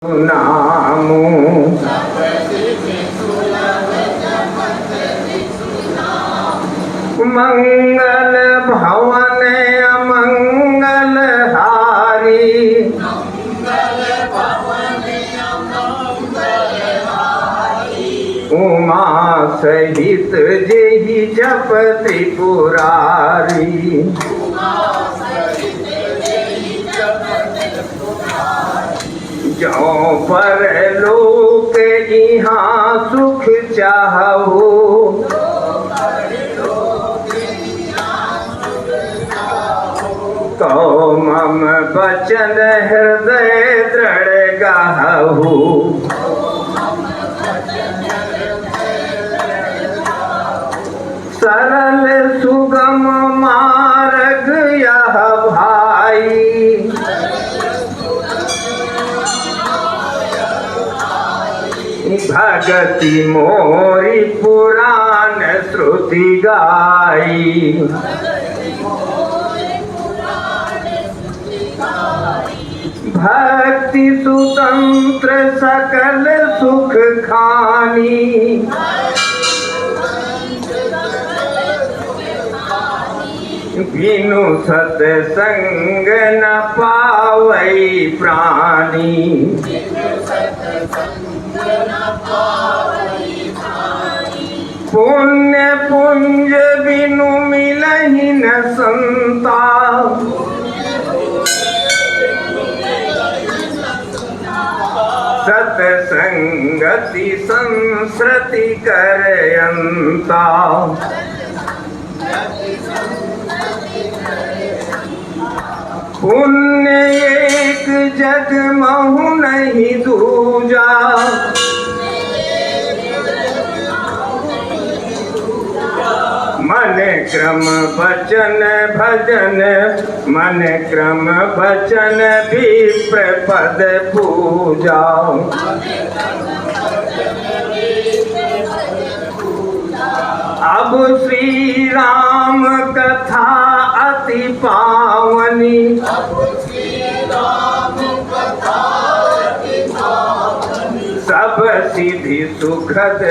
नामो मंगल भवन अमंगल हारी उमा सहित जेहि जप त्रिपुरारी जो पर लोक यहाँ सुख चाहो तो मम बचन हृदय दृढ़ गाहु सरल सुगम मार्ग यह भाई भगति मोरी पुराण श्रुति गाई भक्ति सुतंत्र सकल सुख खानी बिनु सत्संग न पावई प्राणी पुण्य पुंज बिनु मिलहि न संता सत्संगति संस्कृति करयंता पुण्य एक जग महु नहीं दूजा मन क्रम भजन मन क्रम भजन विप्र पद पूजा अब श्री राम कथा अति पावनी सब सिद्धि सुखद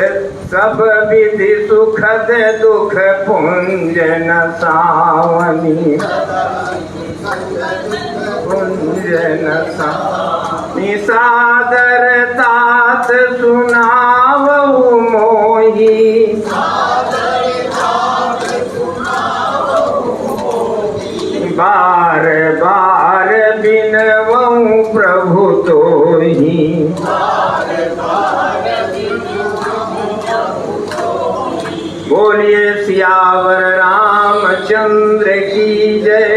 सब विधि सुखद दुख पुंज न सावनी पुंज न सावनी सादर तात सुनावहु मोही बार बार बिनवऊं प्रभु तोहि बोलिए सियावर रामचंद्र की जय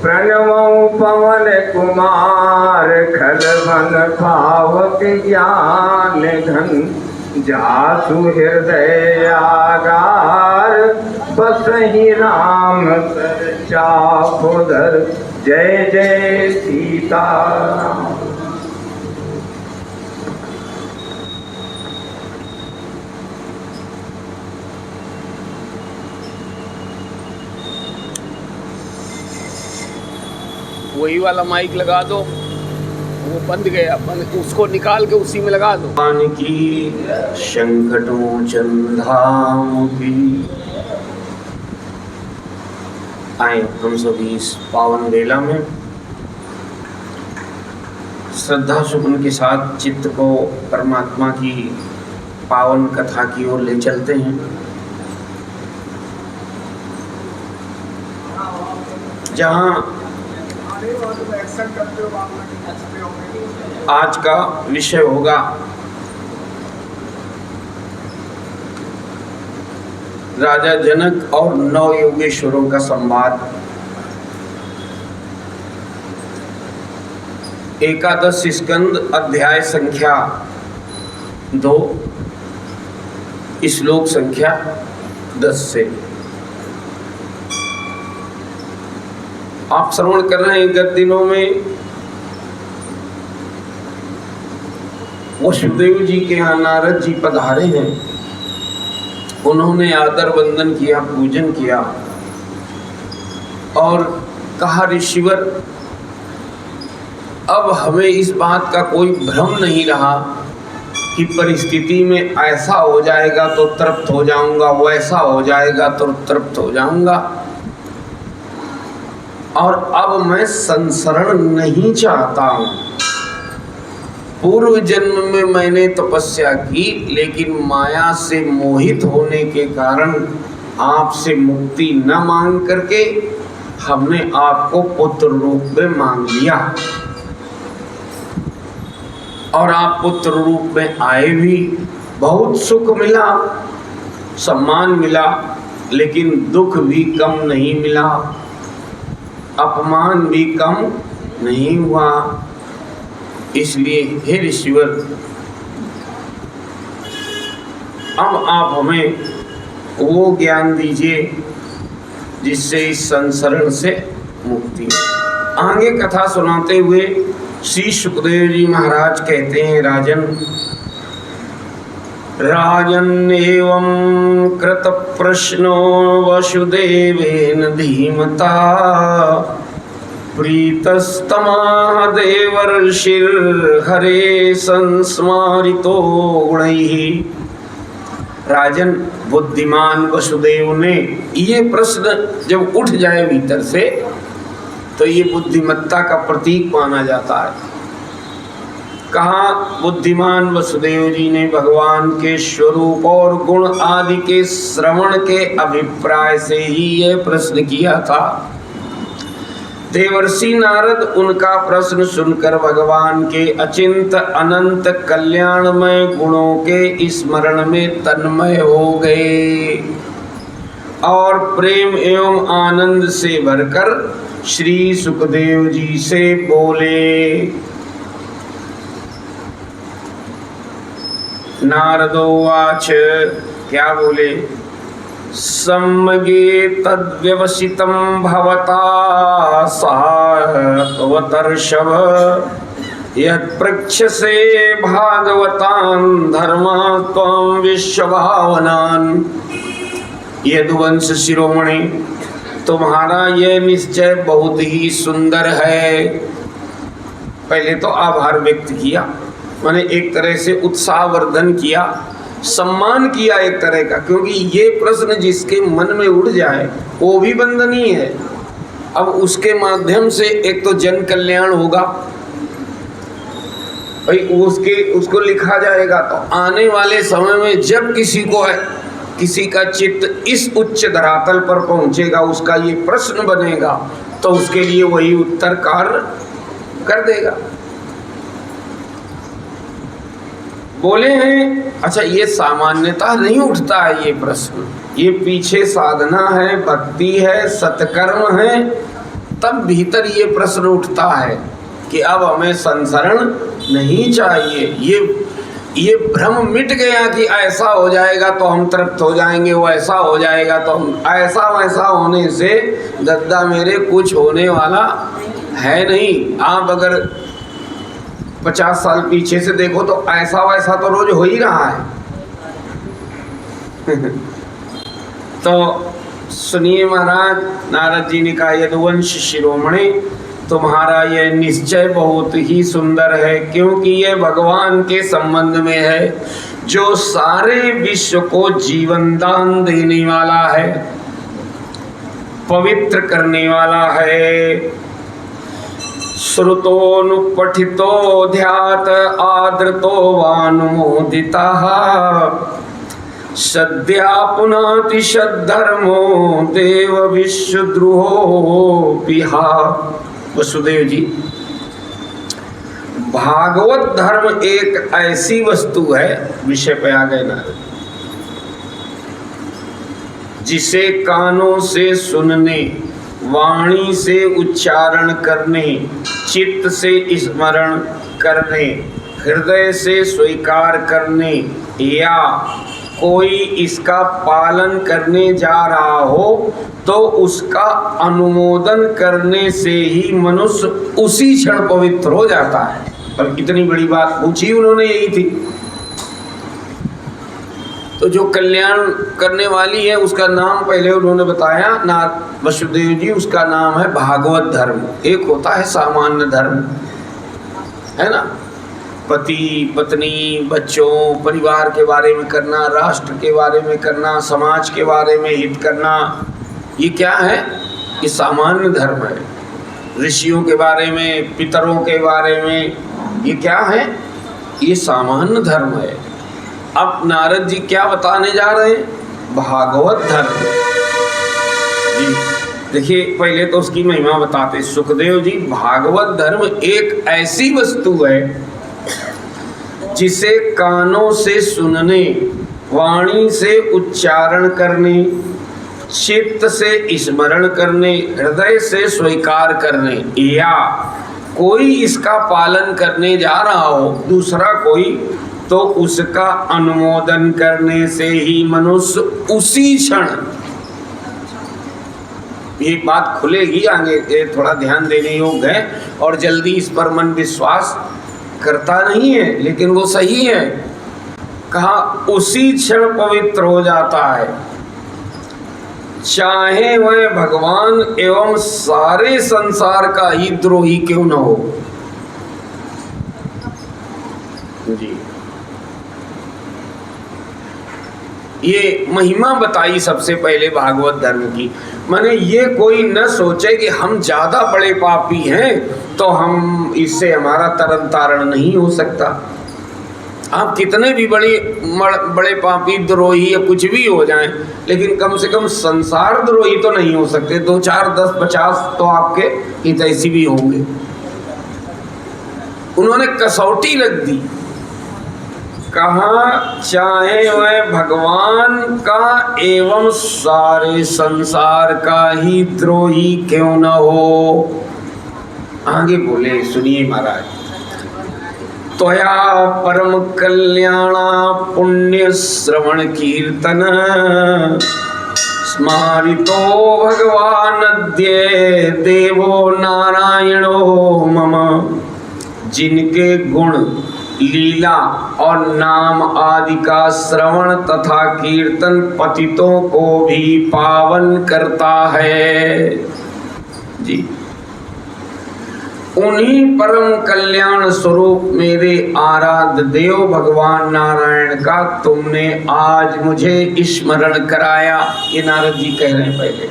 प्रणवऊं पवन कुमार खलवन पावक ज्ञान धन जासु हृदय आगार बसहि राम चापोदर जय जय सीताराम। वही वाला माइक लगा दो, वो बंद गया, उसको निकाल के उसी में लगा दो। भगवान की संकटों धाम की आए हम सभी इस पावन बेला में श्रद्धा सुमन के साथ चित्त को परमात्मा की पावन कथा की ओर ले चलते हैं। जहाँ आज का विषय होगा राजा जनक और नौ योगेश्वरों का संवाद। एकादश स्कंद अध्याय संख्या 2 श्लोक संख्या 10 से आप श्रवण कर रहे हैं। गत दिनों में वसुदेव जी के यहाँ नारद जी पधारे हैं। उन्होंने आदर वंदन किया, पूजन किया और कहा ऋषिवर अब हमें इस बात का कोई भ्रम नहीं रहा कि परिस्थिति में ऐसा हो जाएगा तो तृप्त हो जाऊंगा, वैसा हो जाएगा तो तृप्त हो जाऊंगा। और अब मैं संसरण नहीं चाहता हूं। पूर्व जन्म में मैंने तपस्या की, लेकिन माया से मोहित होने के कारण आपसे मुक्ति न मांग करके हमने आपको पुत्र रूप में मांग लिया, और आप पुत्र रूप में आए भी। बहुत सुख मिला, सम्मान मिला, लेकिन दुख भी कम नहीं मिला, अपमान भी कम नहीं हुआ। इसलिए हे ऋषिवर, अब आप हमें वो ज्ञान दीजिए जिससे इस संसरण से मुक्ति। आगे कथा सुनाते हुए श्री सुखदेव जी महाराज कहते हैं, राजन एवं कृत प्रश्नो वसुदेवेन धीमता प्रीतस्तमाह देवर्षिर्हरे संस्मारितो गुणैः। राजन, बुद्धिमान वसुदेव ने ये प्रश्न जब उठ जाए भीतर से तो ये बुद्धिमत्ता का प्रतीक माना जाता है। कहा, बुद्धिमान वसुदेव जी ने भगवान के स्वरूप और गुण आदि के श्रवण के अभिप्राय से ही यह प्रश्न किया था। देवर्षि नारद उनका प्रश्न सुनकर भगवान के अचिंत अनंत कल्याणमय गुणों के स्मरण में तन्मय हो गए और प्रेम एवं आनंद से भरकर श्री सुखदेव जी से बोले। नारदोवाच, क्या बोले? सम्मगे तद्व्यवसितं भवता सावतर्षभ यत्प्रक्षसे भागवतान् धर्मान् त्वं विश्वभावनान्। यदुवंश शिरोमणि, तुम्हारा यह निश्चय बहुत ही सुंदर है। पहले तो आभार व्यक्त किया, मैंने एक तरह से उत्साहवर्धन किया, सम्मान किया एक तरह का, क्योंकि ये प्रश्न जिसके मन में उड़ जाए वो भी वंदनीय है। अब उसके माध्यम से एक तो जन कल्याण होगा, भाई उसको लिखा जाएगा तो आने वाले समय में जब किसी का चित्त इस उच्च धरातल पर पहुंचेगा, उसका ये प्रश्न बनेगा तो उसके लिए वही उत्तर कार्य कर देगा। बोले हैं, अच्छा ये सामान्यतः नहीं उठता है ये प्रश्न, ये पीछे साधना है, भक्ति है, सत्कर्म है, तब भीतर ये प्रश्न उठता है कि अब हमें संसरण नहीं चाहिए। ये भ्रम मिट गया कि ऐसा हो जाएगा तो हम तृप्त हो जाएंगे, वो ऐसा हो जाएगा तो हम, ऐसा वैसा होने से दद्दा मेरे कुछ होने वाला है नहीं। आप अगर 50 साल पीछे से देखो तो ऐसा वैसा तो रोज हो ही रहा है। तो सुनिए महाराज, नारद जी ने कहा, यदुवंश शिरोमणि, तुम्हारा यह निश्चय बहुत ही सुंदर है, क्योंकि यह भगवान के संबंध में है जो सारे विश्व को जीवन दान देने वाला है, पवित्र करने वाला है। श्रुतोनुपठितो ध्यात आदृतो वानुमोदितः सद्या पुनाति सद्धर्मो देव विश्वद्रोहो पिहा। वसुदेव जी, भागवत धर्म एक ऐसी वस्तु है, विषय पे आ गए ना, जिसे कानों से सुनने, वाणी से उच्चारण करने, चित्त से स्मरण करने, हृदय से स्वीकार करने या कोई इसका पालन करने जा रहा हो तो उसका अनुमोदन करने से ही मनुष्य उसी क्षण पवित्र हो जाता है। पर इतनी बड़ी बात पूछी उन्होंने, यही थी। तो जो कल्याण करने वाली है उसका नाम पहले उन्होंने बताया ना, वसुदेव जी, उसका नाम है भागवत धर्म। एक होता है सामान्य धर्म, है ना। पति पत्नी बच्चों परिवार के बारे में करना, राष्ट्र के बारे में करना, समाज के बारे में हित करना, ये क्या है? ये सामान्य धर्म है। ऋषियों के बारे में, पितरों के बारे में, ये क्या है? ये सामान्य धर्म है। अब नारद जी क्या बताने जा रहे हैं? भागवत धर्म जी। देखिए पहले तो उसकी महिमा बताते सुखदेव जी। भागवत धर्म एक ऐसी वस्तु है जिसे कानों से सुनने, वाणी से उच्चारण करने, चित्त से स्मरण करने, हृदय से स्वीकार करने, या कोई इसका पालन करने जा रहा हो दूसरा कोई, तो उसका अनुमोदन करने से ही मनुष्य उसी क्षण, ये बात खुलेगी आगे, ये थोड़ा ध्यान देने योग्य है और जल्दी इस पर मन विश्वास करता नहीं है, लेकिन वो सही है। कहा उसी क्षण पवित्र हो जाता है, चाहे वह भगवान एवं सारे संसार का ही द्रोही क्यों न हो जी। ये महिमा बताई सबसे पहले भागवत धर्म की। माने ये कोई न सोचे कि हम ज्यादा बड़े पापी हैं तो हम इससे हमारा तरन तारण नहीं हो सकता। आप कितने भी बड़े पापी द्रोही या कुछ भी हो जाएं, लेकिन कम से कम संसार द्रोही तो नहीं हो सकते। 2 4 10 50 तो आपके हितैषी भी होंगे। उन्होंने कसौटी रख दी, कहा चाहे वह भगवान का एवं सारे संसार का ही द्रोही क्यों न हो। आगे बोले, सुनिए महाराज। त्वया परम कल्याणा पुण्य श्रवण कीर्तन स्मारितो भगवान अद्य देवो नारायणो मम। जिनके गुण, लीला और नाम आदि का श्रवण तथा कीर्तन पतितों को भी पावन करता है जी। उन्हीं परम कल्याण स्वरूप मेरे आराध्य देव भगवान नारायण का तुमने आज मुझे स्मरण कराया। ये नारद जी कह रहे हैं पहले।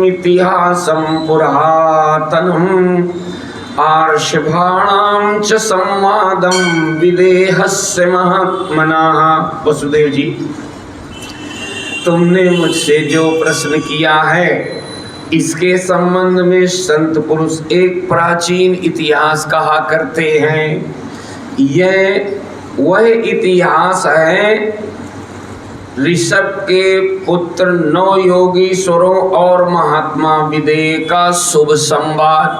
इतिहासं पुरातनम् आर्षभाणां च संवादं विदेहस्य महात्मनः। वसुदेव जी, तुमने मुझसे जो प्रश्न किया है इसके संबंध में संत पुरुष एक प्राचीन इतिहास कहा करते हैं। यह वह इतिहास है ऋषभ के पुत्र 9 योगीश्वरों और महात्मा विदेह का शुभ संवाद।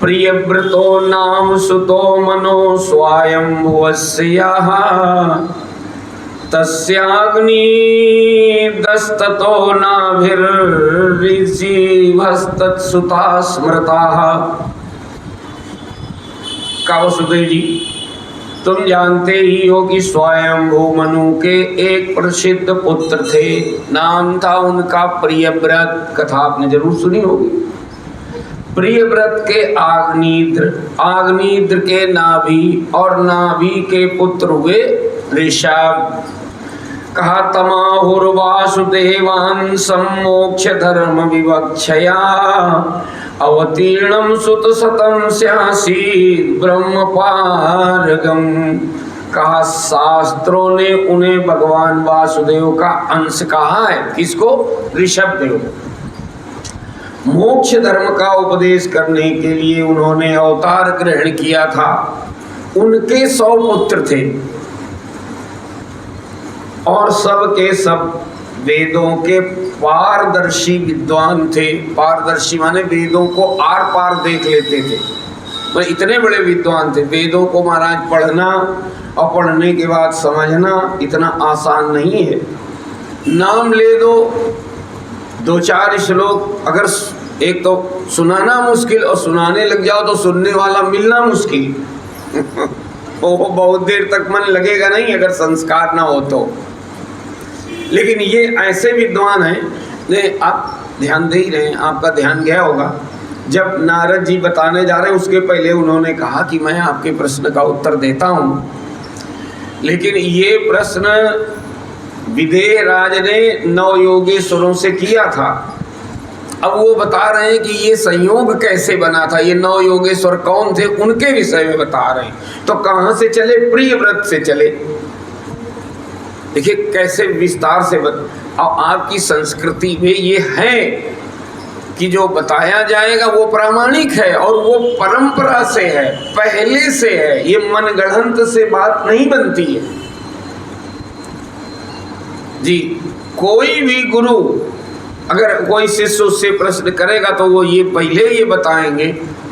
प्रियव्रतो नाम सुतो मनो स्वायंभुवस्याः तस्याग्नि दस्ततो नाभिर्ऋषिभस्तत्सुता स्मृताः। का वसुदेव जी, तुम जानते ही हो कि स्वयंभू मनु के एक प्रसिद्ध पुत्र थे, नाम था उनका प्रियव्रत। कथा आपने जरूर सुनी होगी। प्रियव्रत के आग्निद्र, आग्निद्र के नाभि और नाभि के पुत्र हुए ऋषभ। कहा तमाहुर्वासुदेवान् सम्मोक्ष धर्म विवक्षया अवतीर्णम सुत सतम स्यासीत् ब्रह्मपारगम। कहा शास्त्रों ने उन्हें भगवान वासुदेव का अंश कहा है। किसको? ऋषभ देव। मोक्ष धर्म का उपदेश करने के लिए उन्होंने अवतार ग्रहण किया था। उनके 100 पुत्र थे और सब के सब वेदों के पारदर्शी विद्वान थे। पारदर्शी माने वेदों को आर पार देख लेते थे। मतलब इतने बड़े विद्वान थे। वेदों को महाराज पढ़ना और पढ़ने के बाद समझना इतना आसान नहीं है। नाम ले दो, 2-4 श्लोक, अगर एक तो सुनाना मुश्किल और सुनाने लग जाओ तो सुनने वाला मिलना मुश्किल। वो बहुत देर तक मन लगेगा नहीं अगर संस्कार ना हो तो। लेकिन ये ऐसे विद्वान हैं, आप ध्यान दे ही रहे हैं, आपका ध्यान गया होगा, जब नारद जी बताने जा रहे हैं उसके पहले उन्होंने कहा कि मैं आपके प्रश्न का उत्तर देता हूँ, लेकिन ये प्रश्न विदेह राज ने 9 योगेश्वरों से किया था। अब वो बता रहे हैं कि ये संयोग कैसे बना था, ये 9 योगेश्वर कौन थे, उनके विषय में बता रहे हैं। तो कहाँ से चले? प्रियव्रत से चले। देखिए कैसे विस्तार से और आपकी संस्कृति में ये है कि जो बताया जाएगा वो प्रामाणिक है और वो परंपरा से है, पहले से है, ये मनगढ़ंत से बात नहीं बनती है जी। कोई भी गुरु अगर कोई शिष्य उससे प्रश्न करेगा तो वो ये पहले ये बताएंगे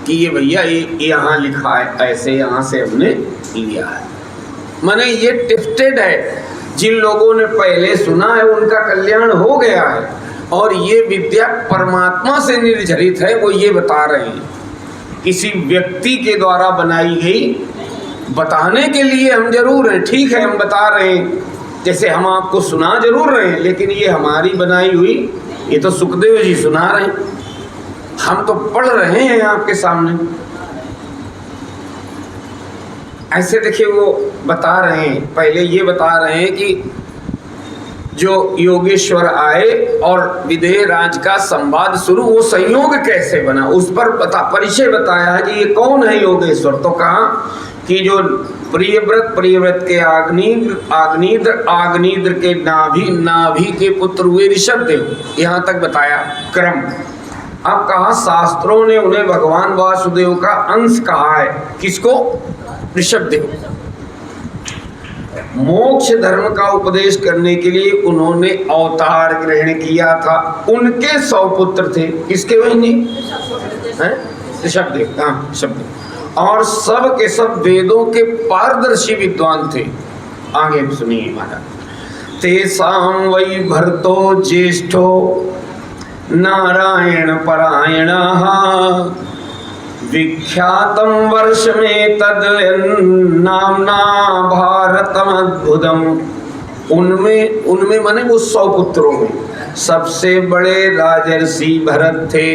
कि ये भैया ये यहाँ लिखा है, ऐसे यहाँ से हमने लिया है। माने ये टिप्टेड है, जिन लोगों ने पहले सुना है उनका कल्याण हो गया है, और ये विद्या परमात्मा से निर्झरित है, वो ये बता रहे हैं। किसी व्यक्ति के द्वारा बनाई गई, बताने के लिए हम जरूर हैं, ठीक है हम बता रहे हैं, जैसे हम आपको सुना जरूर रहे हैं, लेकिन ये हमारी बनाई हुई, ये तो सुखदेव जी सुना रहे हैं, हम तो पढ़ रहे हैं आपके सामने। ऐसे देखिए वो बता रहे हैं, पहले ये बता रहे हैं कि जो योगेश्वर आए और विदेह राज का संवाद शुरू, वो संयोग कैसे बना उस पर परिचय बताया है कि ये कौन है योगेश्वर। तो कहा कि जो प्रियव्रत के आग्निद्र के नाभि के पुत्र हुए ऋषभदेव, यहाँ तक बताया क्रम। अब कहा शास्त्रों ने उन्हें भगवान वासुदेव का अंश कहा है। किसको? ऋषभदेव। मोक्ष धर्म का उपदेश करने के लिए उन्होंने अवतार ग्रहण किया था। उनके 100 पुत्र थे। किसके बहनी? ऋषभदेव। हाँ, ऋषभदेव। और सब के सब वेदों के पारदर्शी विद्वान थे। आगे सुनिए महाराज। तेसाम वै भरतो ज्येष्ठो नारायण परायणः विख्यातम वर्ष में तद नामना भारतम अद्भुतम। उनमें माने वो 100 पुत्रों में सबसे बड़े राजर्षि भरत थे,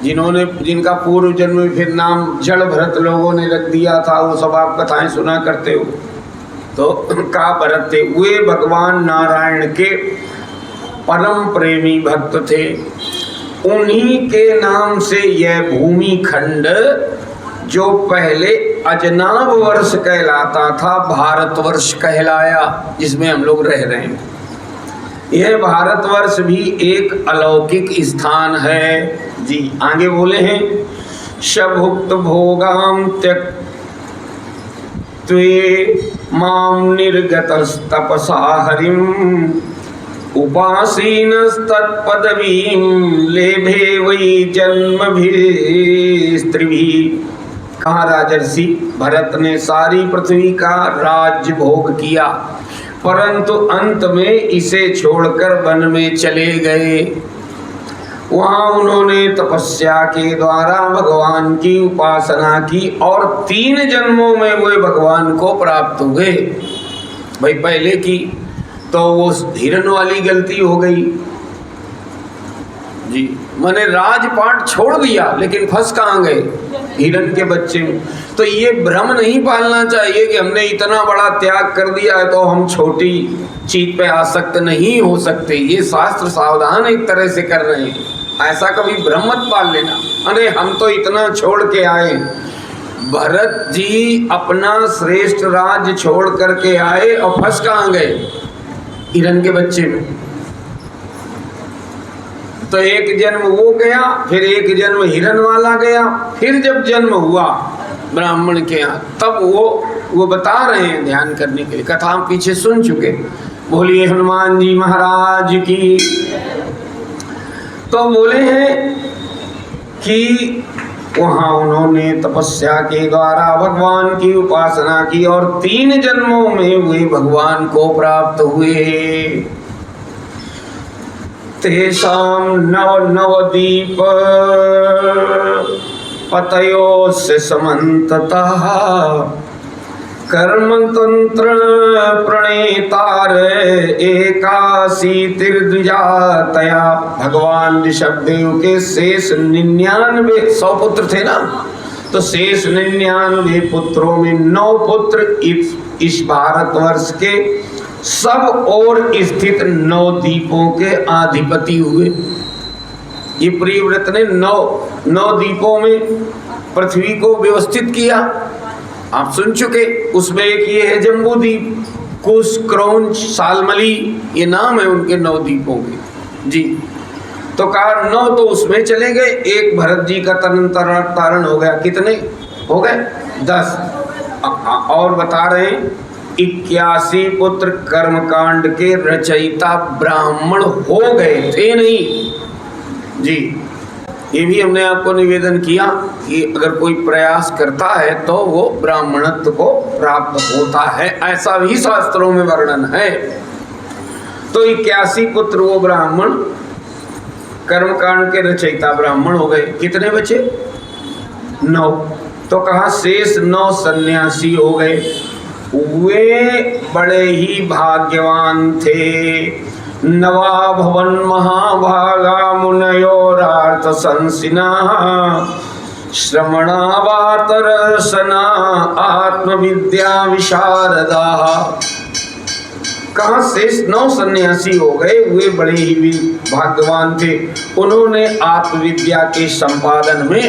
जिनका पूर्व जन्म में फिर नाम जड़ भरत लोगों ने रख दिया था। वो सब आप कथाएं सुना करते हो। तो का भरत थे, वे भगवान नारायण के परम प्रेमी भक्त थे। उन्हीं के नाम से यह भूमि खंड जो पहले अजनाब वर्ष कहलाता था, भारतवर्ष कहलाया, जिसमें हम लोग रह रहे हैं। यह भारतवर्ष भी एक अलौकिक स्थान है जी। आगे बोले हैं शभुक्त भोगाम त्यक्त्वे माम निर्गतस्तपसा हरिम उपासीनस्तत्पदवीं लेभे वै जन्मभिस्त्रिभिः। कहा राजर्षि भरत ने सारी पृथ्वी का राज्य भोग किया, परंतु अंत में इसे छोड़कर वन में चले गए। वहाँ उन्होंने तपस्या के द्वारा भगवान की उपासना की और 3 जन्मों में वे भगवान को प्राप्त हुए। भाई पहले की तो वो हिरण वाली गलती हो गई जी, मैंने राजपाट छोड़ दिया लेकिन फंस कहाँ गए? हिरण के बच्चे में। तो ये भ्रम नहीं पालना चाहिए कि हमने इतना बड़ा त्याग कर दिया है तो हम छोटी चीज पे आसक्त नहीं हो सकते। ये शास्त्र सावधान एक तरह से कर रहे हैं, ऐसा कभी भ्रम मत पाल लेना। अरे हम तो इतना छोड़ के आए। भरत जी अपना श्रेष्ठ राज्य छोड़ करके आए और फंस कहाँ गए? हिरण के बच्चे में। तो एक जन्म वो गया, फिर एक जन्म हिरण वाला गया, फिर जब जन्म हुआ ब्राह्मण के यहाँ तब वो बता रहे हैं ध्यान करने के लिए। कथा हम पीछे सुन चुके। बोलिए हनुमान जी महाराज की। तो बोले हैं कि वहाँ उन्होंने तपस्या के द्वारा भगवान की उपासना की और 3 जन्मों में वे भगवान को प्राप्त हुए। तेषां नवदीप पतयोस्य समन्ततः कर्म तंत्र प्रणेतार एकासी तिर्द्विजातया। भगवान ऋषभदेव के शेष 99 100 पुत्र थे ना, तो शेष 99 पुत्रों में 9 पुत्र इस भारतवर्ष के सब और स्थित 9 द्वीपों के अधिपति हुए। ये प्रियव्रत ने 9 द्वीपों में पृथ्वी को व्यवस्थित किया, आप सुन चुके। उसमें एक ये है जम्बू द्वीप, कुश, क्रौंच, सालमली, ये नाम है उनके 9 द्वीपों के जी। तो कहा 9 तो उसमें चले गए, एक भरत जी का तारण हो गया। कितने हो गए? 10। और बता रहे हैं 81 पुत्र कर्मकांड के रचयिता ब्राह्मण हो गए थे नहीं जी। ये भी हमने आपको निवेदन किया कि अगर कोई प्रयास करता है तो वो ब्राह्मणत्व को प्राप्त होता है, ऐसा भी शास्त्रों में वर्णन है। तो 81 पुत्र वो ब्राह्मण कर्मकांड के रचयिता ब्राह्मण हो गए। कितने बचे? 9। तो कहा शेष 9 सन्यासी हो गए। वे बड़े ही भाग्यवान थे। नवा भवन महाभागा मुनयोरार्थ संसिना श्रमणावातरसना आत्मविद्या विशारदा। कहाँ शेष 9 सन्यासी हो गए। वे बड़े ही भाग्यवान थे। उन्होंने आत्मविद्या के संपादन में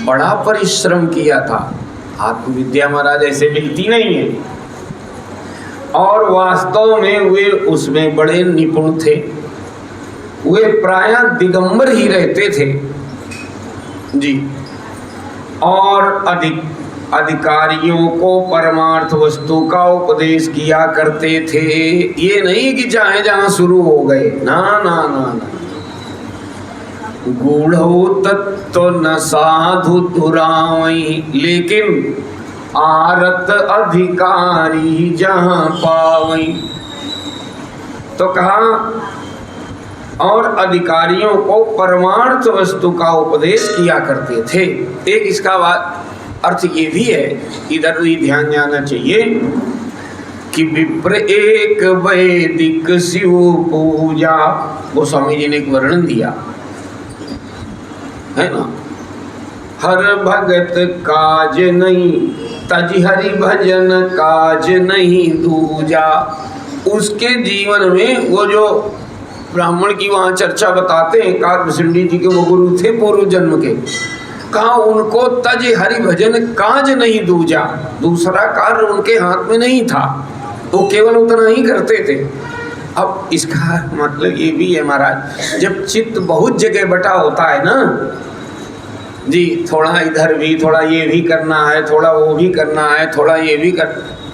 बड़ा परिश्रम किया था। आत्मविद्या महाराज ऐसे मिलती नहीं है, और वास्तव में वे उसमें बड़े निपुण थे। वे प्रायः दिगंबर ही रहते थे जी, और अधिकारियों को परमार्थ वस्तु का उपदेश किया करते थे। ये नहीं कि चाहे जहां शुरू हो गए, ना ना ना ना। गूढ़ो तत्व न साधु दुरावई, लेकिन आरत अधिकारी जहां पावई। तो कहा और अधिकारियों को परमार्थ वस्तु का उपदेश किया करते थे। एक इसका अर्थ ये भी है, इधर भी ध्यान जाना चाहिए कि विप्र एक वैदिक शिव पूजा, गोस्वामी जी ने एक वर्णन दिया है ना। हर भगत काज नहीं तज हरि भजन काज नहीं दूजा। उसके जीवन में वो जो ब्राह्मण की वहाँ चर्चा बताते हैं, काकभूषणी जी के वो गुरु थे पूर्व जन्म के, कहा उनको तज हरि भजन काज नहीं दूजा, दूसरा कार्य उनके हाथ में नहीं था, वो केवल उतना ही करते थे। अब इसका मतलब ये भी है महाराज, जब चित्त बहुत जगह बटा होता है ना जी, थोड़ा इधर भी, थोड़ा ये भी करना है, थोड़ा वो भी करना है, थोड़ा ये भी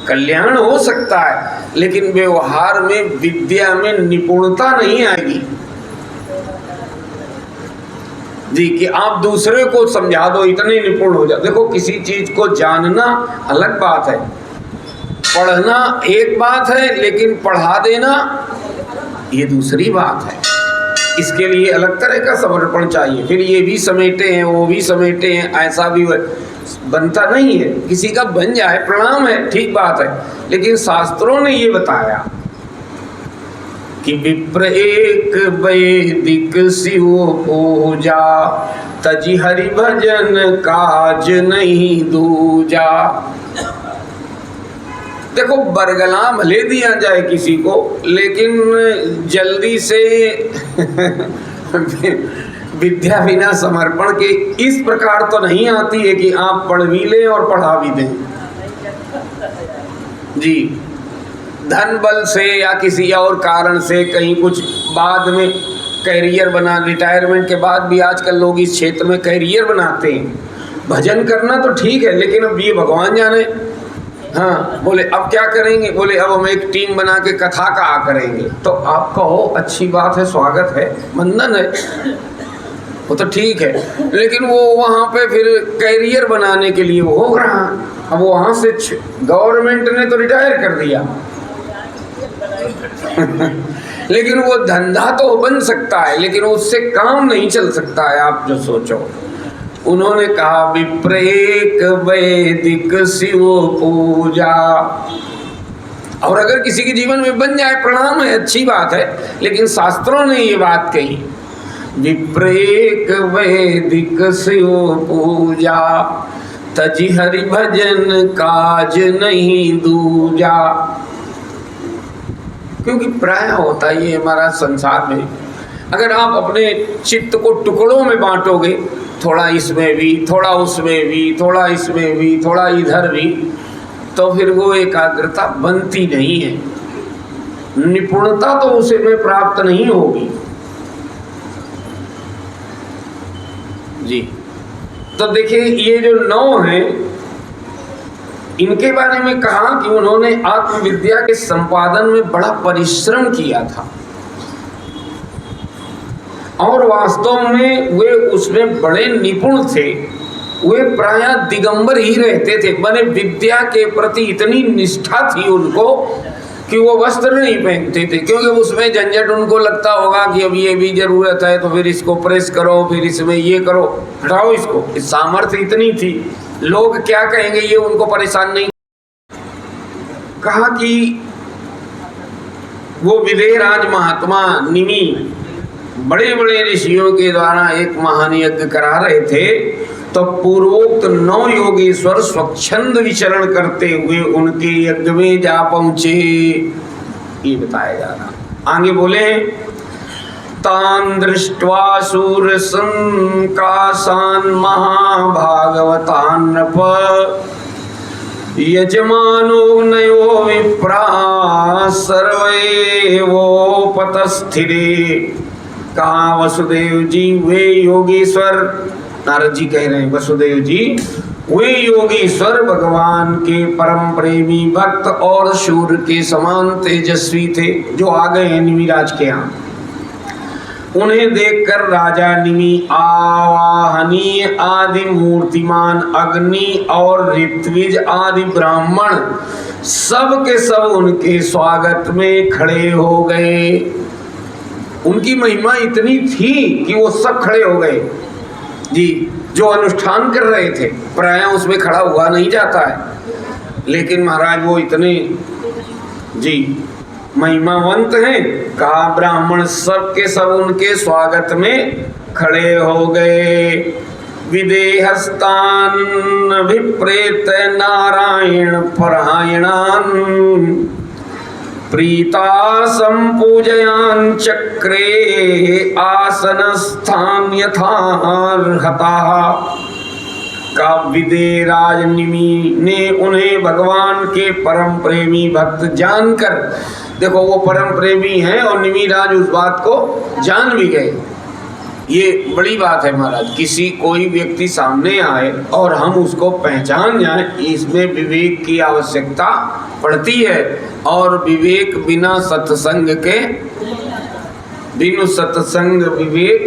कल्याण हो सकता है, लेकिन व्यवहार में विद्या में निपुणता नहीं आएगी जी, कि आप दूसरे को समझा दो, इतने निपुण हो जाओ। देखो किसी चीज को जानना अलग बात है, पढ़ना एक बात है, लेकिन पढ़ा देना ये दूसरी बात है। इसके लिए अलग तरह का समर्पण चाहिए। फिर ये भी समेटे हैं, वो भी समेटे हैं, ऐसा भी बनता नहीं है। किसी का बन जाए प्रणाम है, ठीक बात है, लेकिन शास्त्रों ने ये बताया कि विप्र एक वैदिक शिव पूजा तजी हरि भजन काज नहीं दूजा। देखो बरगला भले दिया जाए किसी को, लेकिन जल्दी से विद्या बिना समर्पण के इस प्रकार तो नहीं आती है कि आप पढ़ भी लें और पढ़ा भी दें जी। धन बल से या किसी और कारण से कहीं कुछ बाद में कैरियर बना, रिटायरमेंट के बाद भी आजकल लोग इस क्षेत्र में कैरियर बनाते हैं। भजन करना तो ठीक है, लेकिन अब ये भगवान जाने। हाँ, बोले अब क्या करेंगे? बोले अब हम एक टीम बना के कथा का करेंगे। तो आप कहो अच्छी बात है, स्वागत है, वंदन है, वो तो ठीक है, लेकिन वो वहाँ पे फिर कैरियर बनाने के लिए वो हो रहा। अब वहाँ से गवर्नमेंट ने तो रिटायर कर दिया लेकिन वो धंधा तो बन सकता है, लेकिन उससे काम नहीं चल सकता है। आप जो सोचो उन्होंने कहा विप्रेक वैदिक शिव पूजा। और अगर किसी के जीवन में बन जाए प्रणाम है, अच्छी बात है, लेकिन शास्त्रों ने ये बात कही विप्रेक वैदिक शिव पूजा, तजी हरि भजन काज नहीं दूजा। क्योंकि प्राय होता ही है हमारा संसार में, अगर आप अपने चित्त को टुकड़ों में बांटोगे, थोड़ा इसमें भी, थोड़ा उसमें भी, थोड़ा इसमें भी, थोड़ा इधर भी, तो फिर वो एकाग्रता बनती नहीं है, निपुणता तो उसे में प्राप्त नहीं होगी जी। तो देखिए ये जो 9 हैं, इनके बारे में कहा कि उन्होंने आत्मविद्या के संपादन में बड़ा परिश्रम किया था और वास्तव में वे उसमें बड़े निपुण थे। वे प्रायः दिगंबर ही रहते थे, माने विद्या के प्रति इतनी निष्ठा थी उनको कि वो वस्त्र नहीं पहनते थे, क्योंकि उसमें झंझट उनको लगता होगा कि अब ये भी जरूरत है तो फिर इसको प्रेस करो, फिर इसमें ये करो, हटाओ इसको। इस सामर्थ्य इतनी थी, लोग क्या कहेंगे ये उनको परेशान नहीं। कहा कि वो विदेहराज महात्मा निमि बड़े बड़े ऋषियों के द्वारा एक महान यज्ञ करा रहे थे, तो पूर्वोक्त 9 योगेश्वर स्वच्छंद विचरण करते हुए उनके यज्ञ में जा पहुंचे, ये बताया जा रहा। आगे बोले तान दृष्ट्वा सूर संकाशान महाभागवतान नृप, यजमानो नयो विप्रा सर्वे वोपतस्थिरे। कहा वसुदेव जी वे योगेश्वर, नारद जी कह रहे हैं वसुदेव जी वे योगेश्वर भगवान के परम प्रेमी भक्त और शूर के समान तेजस्वी थे, जो आ गए हैं निमिराज के यहाँ। उन्हें देखकर राजा निमि आवाहनीय आदि मूर्तिमान अग्नि और ऋत्विज आदि ब्राह्मण सब के सब उनके स्वागत में खड़े हो गए। उनकी महिमा इतनी थी कि वो सब खड़े हो गए जी। जो अनुष्ठान कर रहे थे प्राय उसमें खड़ा हुआ नहीं जाता है, लेकिन महाराज वो इतने जी महिमावंत हैं। कहा ब्राह्मण सब के सब उनके स्वागत में खड़े हो गए। विदेहस्तान विप्रेत नारायण परायणान, प्रीता संपूजयान चक्रे आसनस्थान यथार्हता। का विदेहराज निमि ने उन्हें भगवान के परम प्रेमी भक्त जानकर, देखो वो परम प्रेमी हैं और निमिराज उस बात को जान भी गए। ये बड़ी बात है महाराज, किसी कोई व्यक्ति सामने आए और हम उसको पहचान जाएं, इसमें विवेक की आवश्यकता पड़ती है। और विवेक बिना सत्संग के, बिनु सत्संग विवेक,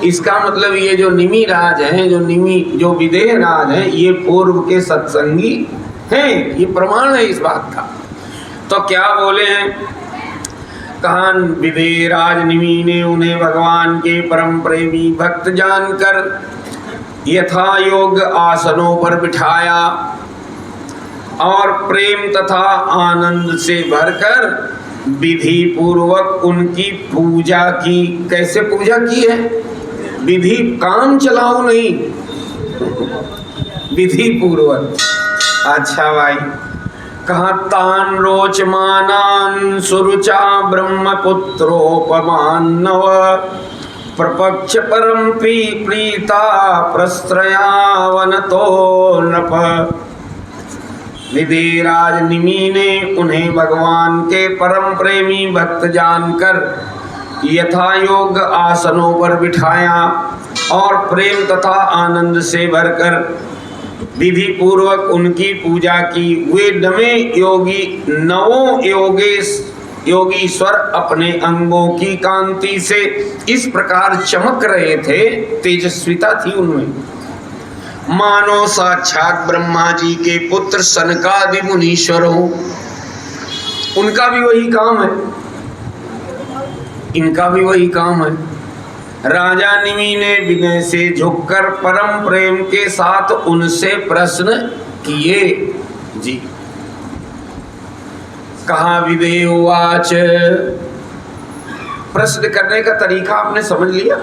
इसका मतलब ये जो निमिराज हैं, जो विदेहराज हैं, ये पूर्व के सत्संगी हैं, ये प्रमाण है इस बात का। तो क्या बोले हैं, कहा विदेहराज निमि ने उन्हें भगवान के परम प्रेमी भक्त जानकर यथा योग आसनों पर बिठाया और प्रेम तथा आनंद से भरकर विधि पूर्वक उनकी पूजा की। कैसे पूजा की है? विधि काम चलाओ नहीं, विधि पूर्वक। अच्छा भाई, कहा तान रोचमानान सुरुचा ब्रह्मपुत्रोपमान नव, प्रपक्ष परम प्रीता प्रस्त्रयावनतो नप। विदेहराज निमि ने उन्हें भगवान के परम प्रेमी भक्त जानकर यथा योग आसनों पर बिठाया और प्रेम तथा आनंद से भरकर विधि पूर्वक उनकी पूजा की। वे नवों योगीश्वर अपने अंगों की कांति से इस प्रकार चमक रहे थे, तेजस्विता थी उनमें, मानो साक्षात ब्रह्मा जी के पुत्र सनकादि मुनीश्वर हो। उनका भी वही काम है, इनका भी वही काम है। राजा निमि ने विनय से झुककर परम प्रेम के साथ उनसे प्रश्न किए। जी, कहा विदेवाच, प्रश्न करने का तरीका आपने समझ लिया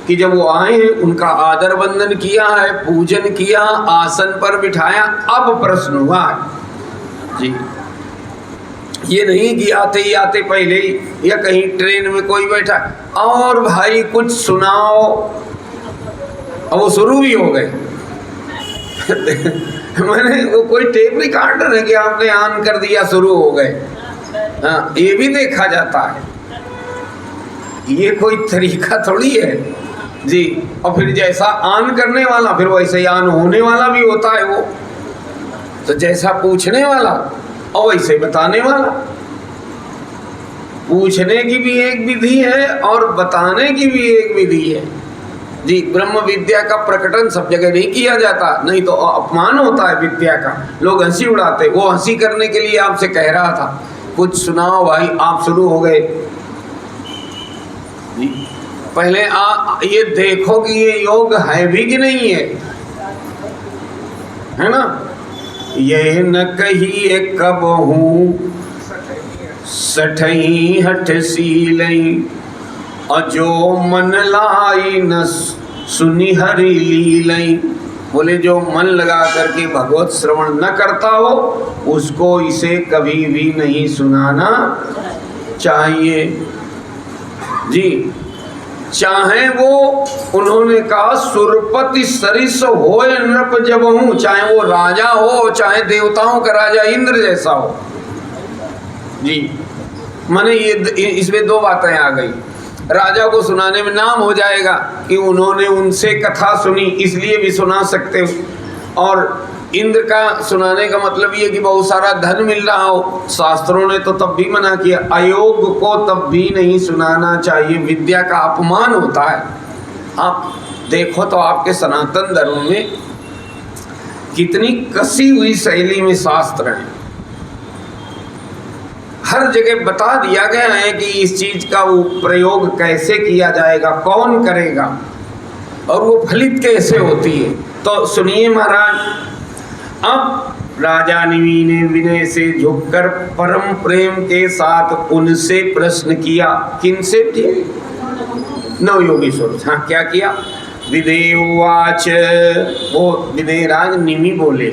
कि जब वो आए हैं उनका आदर वंदन किया है, पूजन किया, आसन पर बिठाया, अब प्रश्न हुआ है। जी, ये नहीं कि आते ही आते पहले ही या कहीं ट्रेन में कोई बैठा और भाई कुछ सुनाओ, और वो शुरू भी हो गए। मैंने वो कोई टेप रिकॉर्डर है कि आपने ऑन कर दिया शुरू हो गए। हाँ, ये भी देखा जाता है, ये कोई तरीका थोड़ी है जी। और फिर जैसा ऑन करने वाला फिर वैसे ही ऑन होने वाला भी होता है वो, तो जैसा पूछने वाला और वैसे बताने वाला। पूछने की भी एक विधि है और बताने की भी एक विधि है जी। ब्रह्म विद्या का प्रकटन सब जगह नहीं किया जाता, नहीं तो अपमान होता है विद्या का, लोग हंसी उड़ाते। वो हंसी करने के लिए आपसे कह रहा था कुछ सुनाओ भाई, आप शुरू हो गए जी। पहले ये देखो कि ये योग है भी कि नहीं है ना। यह न कहिए कब हूँ सठई हठ सीलई, और जो मन लाई न सुनी हरि लीलई। बोले जो मन लगा करके भगवत श्रवण न करता हो उसको इसे कभी भी नहीं सुनाना चाहिए जी। चाहे वो, उन्होंने कहा सुरपति सरिस होए नृप जब हूँ, चाहे वो राजा हो चाहे देवताओं का राजा इंद्र जैसा हो जी। माने ये इसमें दो बातें आ गई। राजा को सुनाने में नाम हो जाएगा कि उन्होंने उनसे कथा सुनी इसलिए भी सुना सकते हो, और इंद्र का सुनाने का मतलब ये कि बहुत सारा धन मिल रहा हो। शास्त्रों ने तो तब भी मना किया, अयोग को तब भी नहीं सुनाना चाहिए, विद्या का अपमान होता है। आप देखो तो आपके सनातन धर्म में कितनी कसी हुई शैली में शास्त्र हैं। हर जगह बता दिया गया है कि इस चीज का वो प्रयोग कैसे किया जाएगा, कौन करेगा और वो फलित कैसे होती है। तो सुनिए महाराज, अब राजा निमि ने विनय से झुककर परम प्रेम के साथ उनसे प्रश्न किया। किनसे किया? नवयोगीश्वर। हाँ, क्या किया? विदेवाच, वो विदेराज निमि बोले,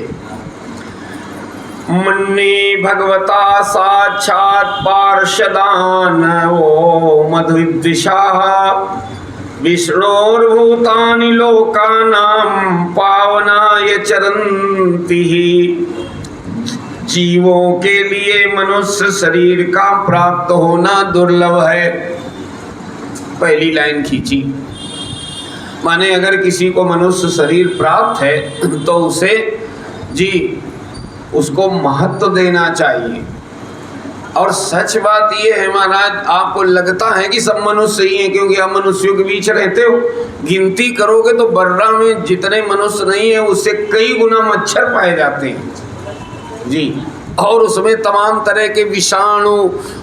मन्ने भगवता साक्षात पार्षदान ओ मधुद्विषा, विष्णोर्भूतानि लोकानां पावनाय चरन्ति। जीवों के लिए मनुष्य शरीर का प्राप्त होना दुर्लभ है। पहली लाइन खींची, माने अगर किसी को मनुष्य शरीर प्राप्त है तो उसे जी उसको महत्व देना चाहिए। और सच बात ये है महाराज, आपको लगता है कि सब मनुष्य ही हैं क्योंकि आप मनुष्यों के बीच रहते हो। गिनती करोगे तो बर्रा में जितने मनुष्य नहीं है उससे कई गुना मच्छर पाए जाते हैं जी। और उसमें तमाम तरह के विषाणु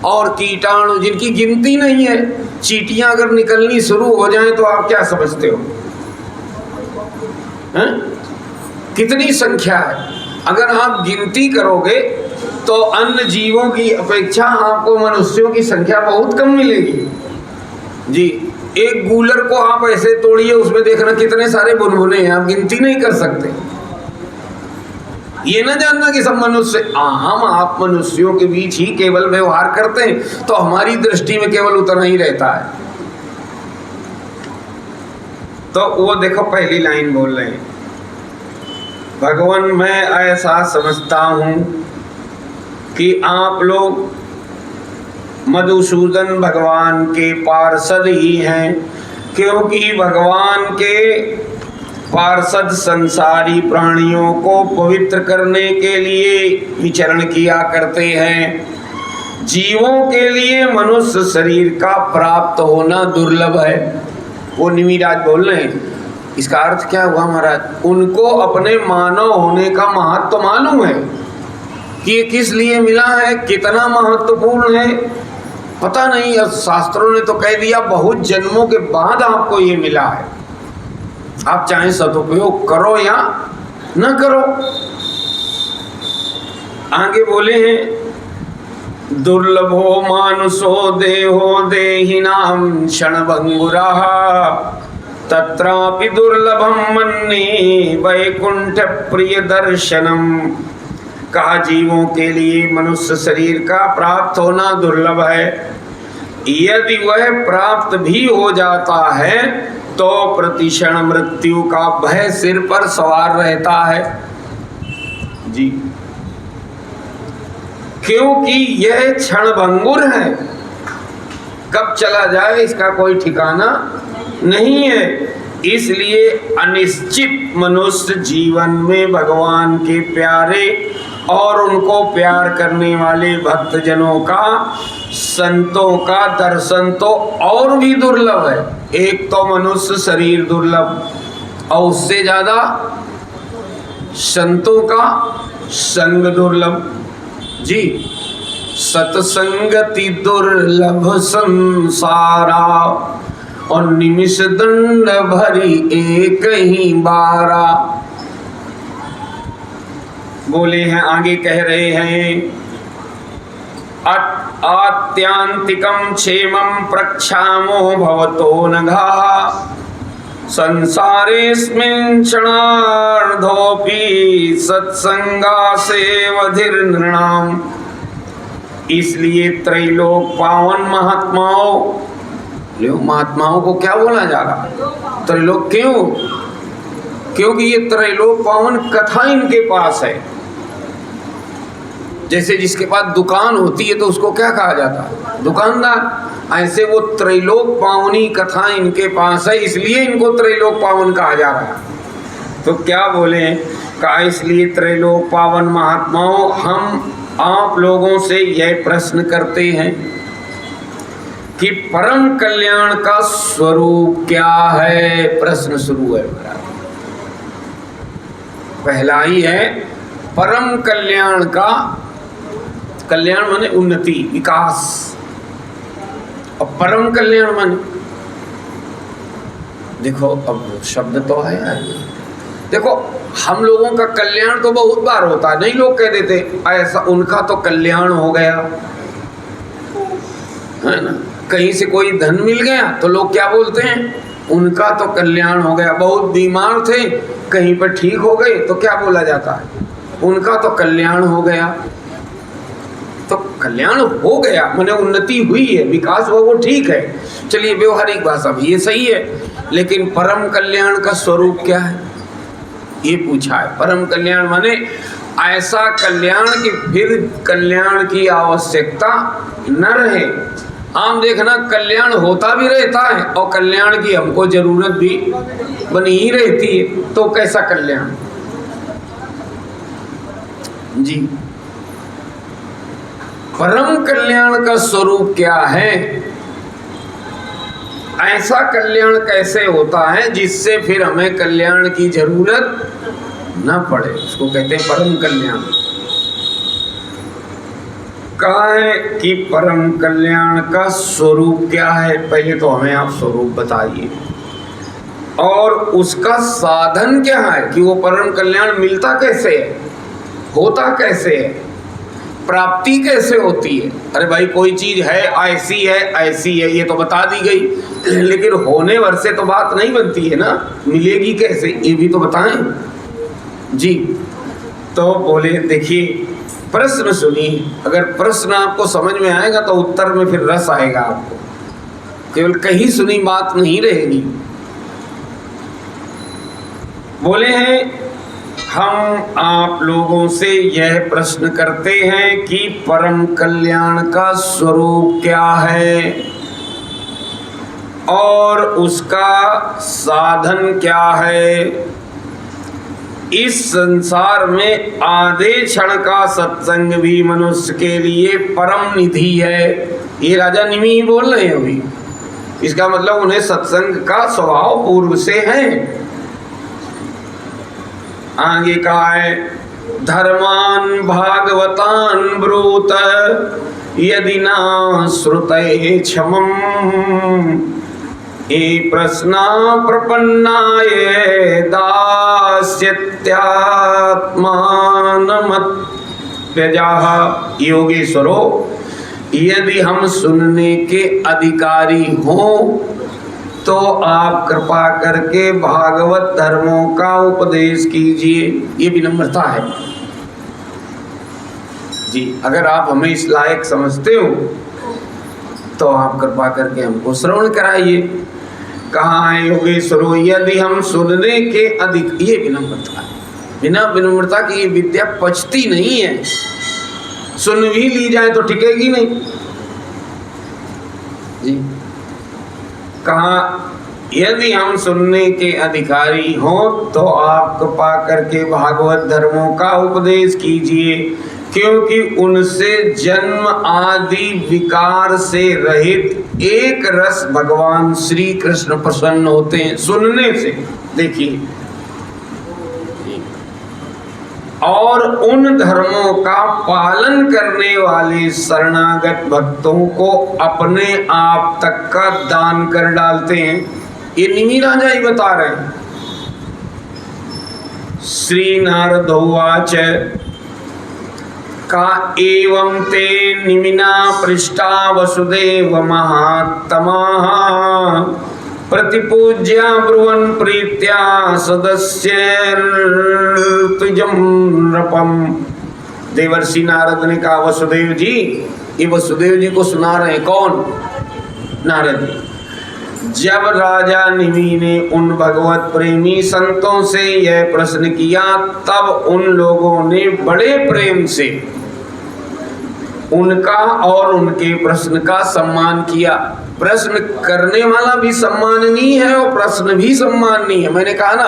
और कीटाणु जिनकी गिनती नहीं है। चींटियां अगर निकलनी शुरू हो जाएं तो आप क्या समझते हो, हैं? कितनी संख्या है। अगर आप गिनती करोगे तो अन्य जीवों की अपेक्षा आपको मनुष्यों की संख्या बहुत कम मिलेगी जी। एक गूलर को आप ऐसे तोड़िए, उसमें देखना कितने सारे बुनबुने हैं, आप गिनती नहीं कर सकते। ये ना जानना कि सब मनुष्य, हम आप मनुष्यों के बीच ही केवल व्यवहार करते हैं तो हमारी दृष्टि में केवल उतना ही रहता है। तो वो देखो पहली लाइन बोल रहे हैं, भगवान मैं ऐसा समझता हूं कि आप लोग मधुसूदन भगवान के पार्षद ही हैं, क्योंकि भगवान के पार्षद संसारी प्राणियों को पवित्र करने के लिए विचरण किया करते हैं। जीवों के लिए मनुष्य शरीर का प्राप्त होना दुर्लभ है। वो निमिराज बोल रहे हैं। इसका अर्थ क्या हुआ महाराज? उनको अपने मानव होने का महत्व मालूम है कि ये किस लिए मिला है, कितना महत्वपूर्ण है पता नहीं, अब शास्त्रों ने तो कह दिया बहुत जन्मों के बाद आपको ये मिला है, आप चाहे सदुपयोग करो या न करो। आगे बोले हैं दुर्लभो मानुषो देहो देहिनां क्षणभंगुरः तत्रापि दुर्लभम मन्ये वैकुंठ प्रिय दर्शनम। कहा जीवों के लिए मनुष्य शरीर का प्राप्त होना दुर्लभ है, यदि वह प्राप्त भी हो जाता है तो प्रतिक्षण मृत्यु का भय सिर पर सवार रहता है जी, क्योंकि यह क्षणभंगुर है, कब चला जाए इसका कोई ठिकाना नहीं है। इसलिए अनिश्चित मनुष्य जीवन में भगवान के प्यारे और उनको प्यार करने वाले भक्तजनों का, संतों का दर्शन तो और भी दुर्लभ है। एक तो मनुष्य शरीर दुर्लभ और उससे ज्यादा संतों का संग दुर्लभ जी। सत्संगति दुर्लभ संसारा और निमिष दंड भरी एक ही बारा। बोले हैं आगे कह रहे हैं आत्यांतिकम क्षेमं प्रक्षामो भवतो नघा संसारेस्मिन् क्षणार्धोऽपि सत्संगासेवधिर्नृणाम्। इसलिए त्रैलोक पावन महात्माओं को क्या बोला जा रहा त्रैलोक? क्यों? क्योंकि ये त्रैलोक पावन कथा इनके पास है। जैसे जिसके पास दुकान होती है तो उसको क्या कहा जाता है? दुकानदार। ऐसे वो त्रैलोक पावनी कथा इनके पास है, इसलिए इनको त्रैलोक पावन कहा जा रहा है। तो क्या बोले? कहा इसलिए त्रैलोक पावन महात्माओं, हम आप लोगों से यह प्रश्न करते हैं कि परम कल्याण का स्वरूप क्या है। प्रश्न शुरू है मेरा, पहला ही है परम कल्याण का। कल्याण माने उन्नति, विकास, और परम कल्याण माने देखो, अब शब्द तो है। देखो हम लोगों का कल्याण तो बहुत बार होता है, नहीं लोग कह देते ऐसा उनका तो कल्याण हो गया है ना। कहीं से कोई धन मिल गया तो लोग क्या बोलते हैं? उनका तो कल्याण हो गया। बहुत बीमार थे, कहीं पर ठीक हो गए तो क्या बोला जाता है? उनका तो कल्याण हो गया। तो कल्याण हो गया माने उन्नति हुई है, विकास हुआ, वो ठीक है। चलिए व्यवहारिक भाषा भी ये सही है, लेकिन परम कल्याण का स्वरूप क्या है ये पूछा है। परम कल्याण माने ऐसा कल्याण कि फिर कल्याण की आवश्यकता न रहे। आम देखना कल्याण होता भी रहता है और कल्याण की हमको जरूरत भी बनी ही रहती है, तो कैसा कल्याण जी। परम कल्याण का स्वरूप क्या है? ऐसा कल्याण कैसे होता है जिससे फिर हमें कल्याण की जरूरत न पड़े, उसको कहते हैं परम कल्याण। कहा है कि परम कल्याण का स्वरूप क्या है? पहले तो हमें आप स्वरूप बताइए, और उसका साधन क्या है कि वो परम कल्याण मिलता कैसे है, होता कैसे है, प्राप्ति कैसे होती है। अरे भाई कोई चीज है ऐसी है ये तो बता दी गई, लेकिन होने भर से तो बात नहीं बनती है ना, मिलेगी कैसे ये भी तो बताएं जी। तो बोले देखिए प्रश्न सुनिए, अगर प्रश्न आपको समझ में आएगा तो उत्तर में फिर रस आएगा आपको, केवल कहीं सुनी बात नहीं रहेगी। बोले हैं हम आप लोगों से यह प्रश्न करते हैं कि परम कल्याण का स्वरूप क्या है और उसका साधन क्या है। इस संसार में आधे क्षण का सत्संग भी मनुष्य के लिए परम निधि है। ये राजा निमि ही बोल रहे हैं अभी, इसका मतलब उन्हें सत्संग का स्वभाव पूर्व से है। आगे कहा है धर्मान भागवतान ब्रूत यदि न श्रुतये क्षमम् ये प्रश्ना प्रपन्नाय दास्यत्यात्मानमत्यजाः। योगेश्वरो, यदि हम सुनने के अधिकारी हों तो आप कृपा करके भागवत धर्मों का उपदेश कीजिए। ये विनम्रता है जी। अगर आप हमें इस लायक समझते हो तो आप कृपा करके हमको श्रवण कराइए। कहाँ है योगेश्वरो, यदि हम सुनने के अधिक, ये विनम्रता है। बिना विनम्रता की ये विद्या पचती नहीं है। सुन भी ली जाए तो टिकेगी नहीं जी। कहाँ, यदि हम सुनने के अधिकारी हों तो आप कृपा करके भागवत धर्मों का उपदेश कीजिए, क्योंकि उनसे जन्म आदि विकार से रहित एक रस भगवान श्री कृष्ण प्रसन्न होते हैं सुनने से। देखिए, और उन धर्मों का पालन करने वाले शरणागत भक्तों को अपने आप तक का दान कर डालते हैं। ये निमि राजा ही बता रहे हैं। श्री नारदोवाच का एवं ते निमिना पृष्ठा वसुदेव महात्माः प्रतिपूज्या ब्रुवन् प्रीत्या सदस्य तुजम नृपम। देवर्षि नारद ने कहा, वसुदेव जी, ये वसुदेव जी को सुना रहे हैं। कौन? नारद जी। जब राजा निमि ने उन भगवत प्रेमी संतों से यह प्रश्न किया, तब उन लोगों ने बड़े प्रेम से उनका और उनके प्रश्न का सम्मान किया। प्रश्न करने वाला भी सम्माननीय है और प्रश्न भी सम्माननीय है। मैंने कहा ना,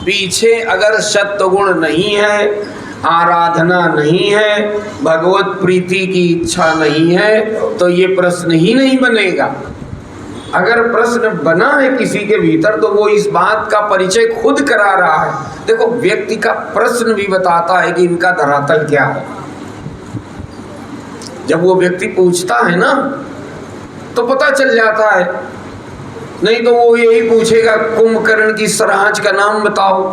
पीछे अगर सत्वगुण नहीं है, आराधना नहीं है, भगवत प्रीति की इच्छा नहीं है, तो ये प्रश्न ही नहीं बनेगा। अगर प्रश्न बना है किसी के भीतर तो वो इस बात का परिचय खुद करा रहा है। देखो, व्यक्ति का प्रश्न भी बताता है कि इनका धरातल क्या है। जब वो व्यक्ति पूछता है ना तो पता चल जाता है, नहीं तो वो यही पूछेगा, कुंभकर्ण की सराज का नाम बताओ।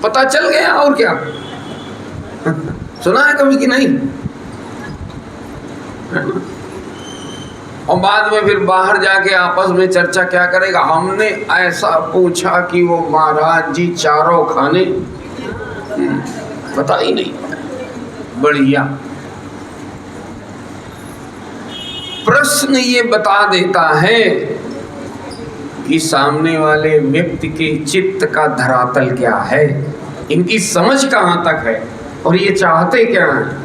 पता चल गया, और क्या। सुना है कभी कि नहीं? और बाद में फिर बाहर जाके आपस में चर्चा क्या करेगा, हमने ऐसा पूछा कि वो महाराज जी चारों खाने, पता ही नहीं। बढ़िया प्रश्न ये बता देता है कि सामने वाले व्यक्ति के चित्त का धरातल क्या है, इनकी समझ कहाँ तक है और ये चाहते क्या हैं।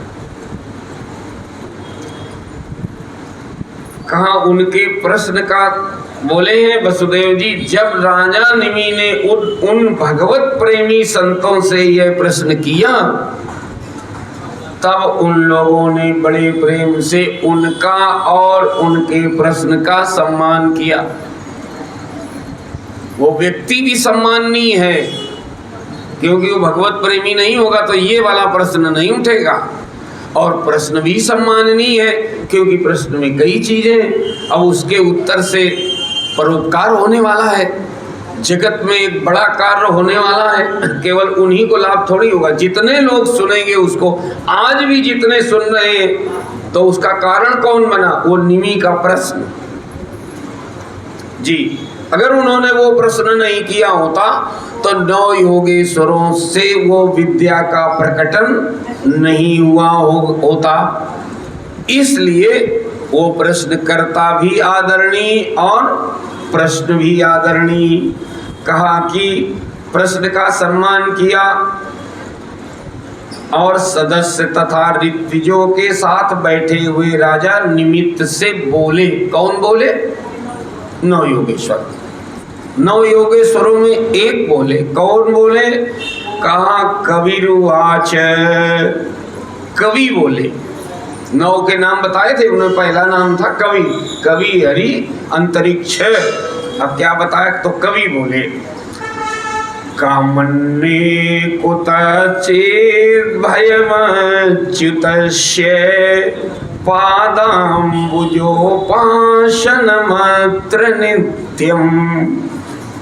कहा उनके प्रश्न का बोले हैं वसुदेव जी, जब राजा निमि ने उन भगवत प्रेमी संतों से यह प्रश्न किया, तब उन लोगों ने बड़े प्रेम से उनका और उनके प्रश्न का सम्मान किया। वो व्यक्ति भी सम्माननीय है, क्योंकि वो भगवत प्रेमी नहीं होगा तो ये वाला प्रश्न नहीं उठेगा। और प्रश्न भी सम्माननीय है, क्योंकि प्रश्न में कई चीजें, अब उसके उत्तर से परोपकार होने वाला है, जगत में एक बड़ा कार्य होने वाला है। केवल उन्हीं को लाभ थोड़ी होगा, जितने लोग सुनेंगे उसको। आज भी जितने सुन रहे हैं तो उसका कारण कौन बना? वो निमि का प्रश्न जी। अगर उन्होंने वो प्रश्न नहीं किया होता तो 9 योगेश्वरों से वो विद्या का प्रकटन नहीं हुआ होता। इसलिए वो प्रश्नकर्ता भी आदरणीय और प्रश्न भी आदरणीय। कहा कि प्रश्न का सम्मान किया और सदस्य तथा ऋत्विजों के साथ बैठे हुए राजा निमित्त से बोले। कौन बोले? 9 योगेश्वर। 9 योगेश्वरों में एक बोले। कौन बोले? कहा कविरुवाच, कवि बोले। 9 के नाम बताए थे, उन्हें पहला नाम था कवि। कवि हरि अंतरिक्ष। अब क्या बताया? तो कवि बोले, कामन्ये कुतचित् भयमच्युतस्य पादाम्बुजोपासनमत्र नित्यम्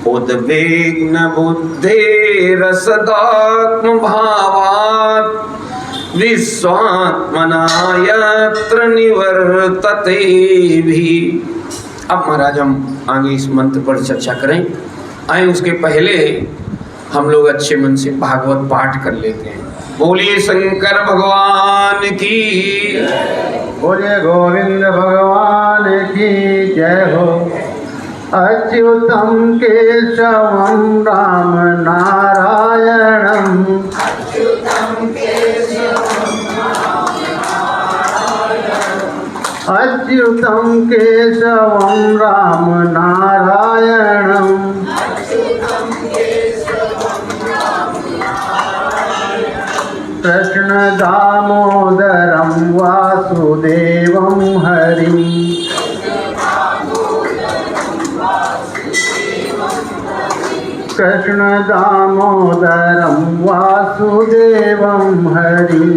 उद्विग्न बुद्धिरसदात्मभावात् विश्वात्मना यत्र निवर्तते भी। अब महाराज हम आगे इस मंत्र पर चर्चा करें। आए उसके पहले हम लोग अच्छे मन से भागवत पाठ कर लेते हैं। बोलिए शंकर भगवान की, बोलिए गोविंद भगवान की जय हो। अच्युतम केशवम राम नारायणम, अच्युतम केशवम राम नारायणम, कृष्ण दामोदरम वासुदेवम हरिम, कृष्ण दामोदरम वासुदेवम हरिम,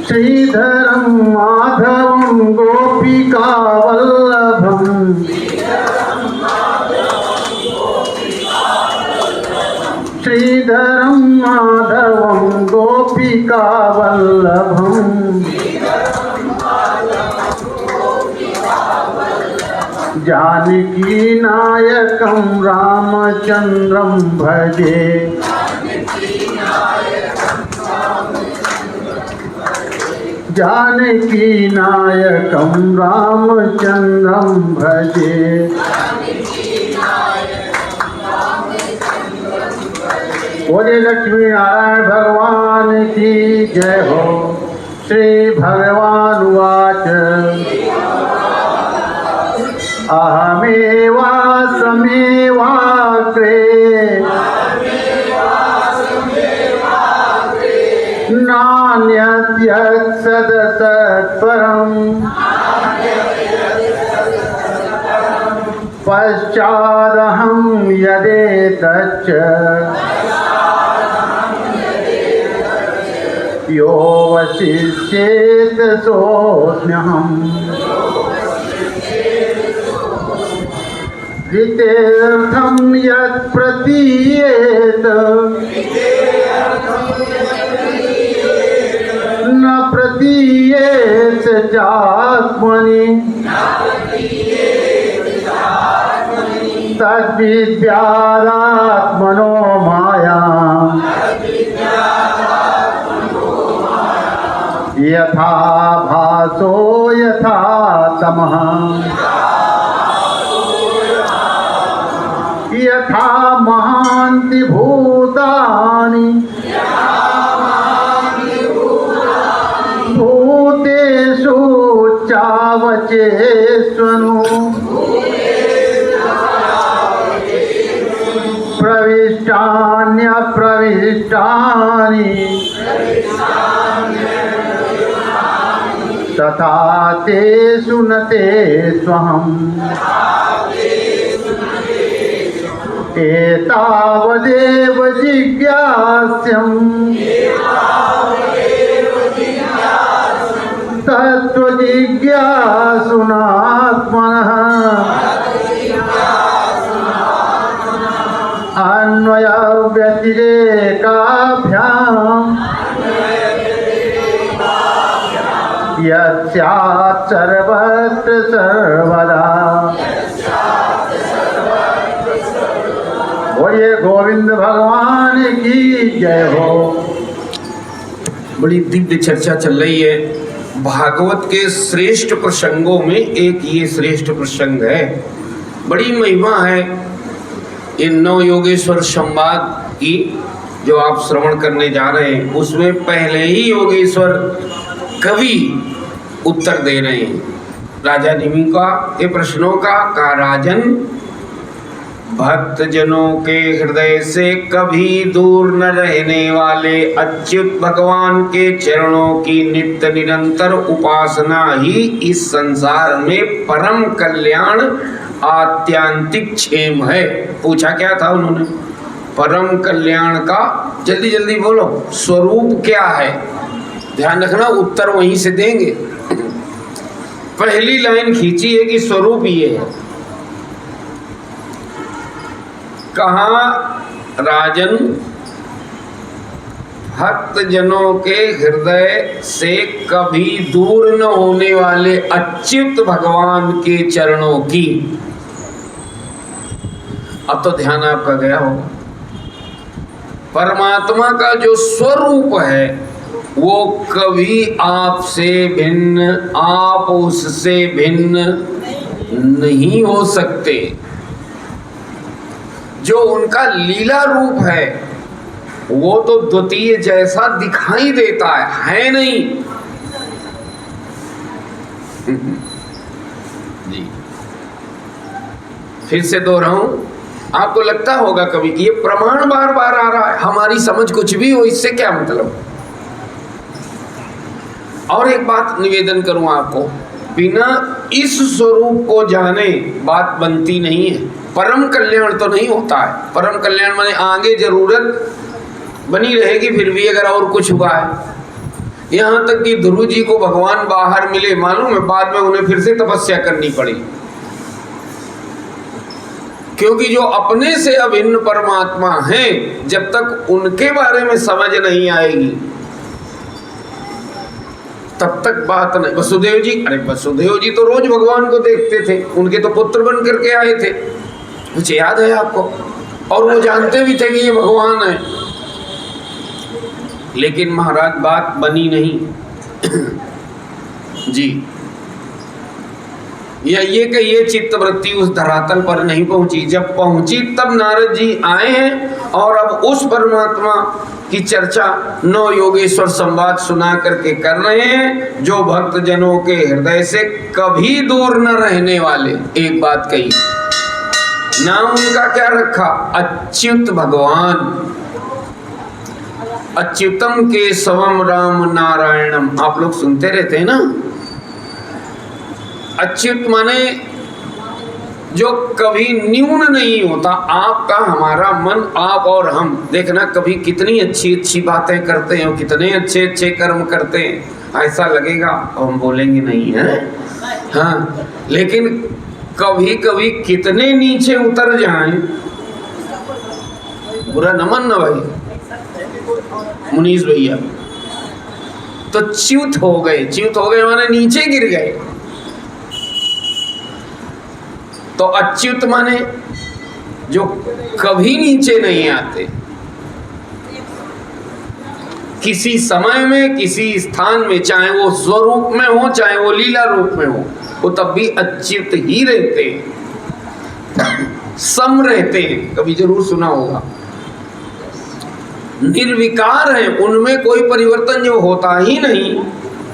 श्रीधरम माधवम गोपिका वल्लभम, श्रीधरम माधवम गोपिका वल्लभम, जानकी नायकम रामचंद्रम भजे, जानकी नायकम रामचंद्रम भजे। बोले लक्ष्मी नारायण भगवान की जय हो। श्री भगवान वाच अहमेवासमेवाग्रे नान्यद्यत्सदसत्परम् पश्चादहं यदेतच्च यो वशिष्येत सोऽस्म्यहम्। द्वितीयर्थं यत् प्रतीयेत न प्रतीयेत चात्मनि तद्विद्यादात्मनो मायाम् यथा भासो यथा तमः यथा महान्ति भूतानि भूतेषु चावचेष्वनु प्रविष्टान्यप्रविष्टानि तथा तेषु न तेष्वहम्। एतावदेव जिज्ञास्यम् तत्त्वजिज्ञासुनात्मनः अन्वयव्यतिरेकाभ्याम् यस्यात् सर्वत्र सर्वदा। बोलिए गोविंद भगवान की जय हो। बड़ी दिव्य चर्चा चल रही है भागवत के श्रेष्ठ प्रसंगों में। एक ये श्रेष्ठ प्रसंग है, बड़ी महिमा है इन 9 योगेश्वर संवाद की जो आप श्रवण करने जा रहे हैं। उसमें पहले ही योगेश्वर कवि उत्तर दे रहे हैं राजा निमि का ये प्रश्नों का राजन भक्त जनों के हृदय से कभी दूर न रहने वाले अच्युत भगवान के चरणों की नित्य निरंतर उपासना ही इस संसार में परम कल्याण आत्यांतिक क्षेम है। पूछा क्या था उन्होंने? परम कल्याण का, जल्दी जल्दी बोलो, स्वरूप क्या है? ध्यान रखना, उत्तर वहीं से देंगे। पहली लाइन खींची है कि स्वरूप ये है। कहा राजन, भक्त जनों के हृदय से कभी दूर न होने वाले अच्युत भगवान के चरणों की। अब तो ध्यान आपका गया होगा, परमात्मा का जो स्वरूप है वो कभी आपसे भिन्न, आप उससे भिन्न नहीं हो सकते। जो उनका लीला रूप है वो तो द्वितीय जैसा दिखाई देता है नहीं। जी, फिर से दोहराऊं, आपको लगता होगा कभी कि ये प्रमाण बार बार आ रहा है, हमारी समझ कुछ भी हो, इससे क्या मतलब। और एक बात निवेदन करूं आपको, बिना इस स्वरूप को जाने बात बनती नहीं है। परम कल्याण तो नहीं होता है। परम कल्याण माने आगे जरूरत बनी रहेगी फिर भी अगर और कुछ हुआ है। यहां तक कि ध्रुव जी को भगवान बाहर मिले, मालूम है, बाद में उन्हें फिर से तपस्या करनी पड़ी, क्योंकि जो अपने से अभिन्न परमात्मा हैं, जब तक उनके बारे में समझ नहीं आएगी तब तक बात नहीं। वसुदेव जी, अरे वसुदेव जी तो रोज भगवान को देखते थे, उनके तो पुत्र बन करके आए थे, मुझे याद है आपको, और वो जानते भी थे कि ये भगवान है, लेकिन महाराज बात बनी नहीं। जी, या ये कि ये चित्तवृत्ति उस धरातल पर नहीं पहुंची। जब पहुंची तब नारद जी आए हैं और अब उस परमात्मा की चर्चा नौ योगेश्वर संवाद सुना करके कर रहे हैं, जो भक्त जनों के हृदय से कभी दूर न रहने वाले। एक बात कही, नाम उनका क्या रखा? अच्युत भगवान। अच्युतम केशवम राम नारायणम, आप लोग सुनते रहते हैं ना। अच्युत माने जो कभी न्यून नहीं होता। आपका, हमारा मन, आप और हम, देखना कभी कितनी अच्छी अच्छी बातें करते हैं और कितने अच्छे अच्छे कर्म करते हैं, ऐसा लगेगा और हम बोलेंगे नहीं है, हाँ, लेकिन कभी कभी कितने नीचे उतर जाएं, बुरा न मानना भाई मुनीष भैया, तो च्युत हो गए। च्युत हो गए माने नीचे गिर गए। तो अच्युत माने जो कभी नीचे नहीं आते, किसी समय में, किसी स्थान में, चाहे वो स्वरूप में हो चाहे वो लीला रूप में हो, वो तब भी अच्युत ही रहते हैं, सम रहते हैं। कभी जरूर सुना होगा, निर्विकार है, उनमें कोई परिवर्तन जो होता ही नहीं,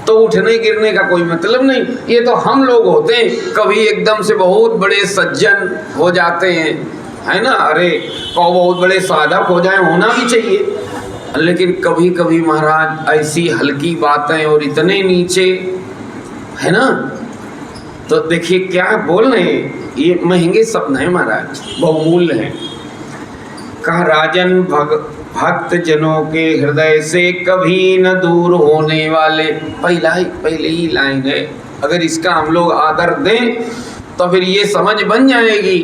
तो उठने गिरने का कोई मतलब नहीं। ये तो हम लोग होते हैं, कभी एकदम से बहुत बड़े सज्जन हो जाते हैं, है ना, अरे कहो बहुत बड़े साधक हो जाए, होना भी चाहिए, लेकिन कभी कभी महाराज ऐसी हल्की बातें और इतने नीचे, है ना। तो देखिए क्या बोल रहे हैं, ये महंगे शब्द हैं महाराज, बहुमूल्य हैं। कहा राजन, भक्त जनों के हृदय से कभी न दूर होने वाले। पहले ही लाइन है, अगर इसका हम लोग आदर दें तो फिर ये समझ बन जाएगी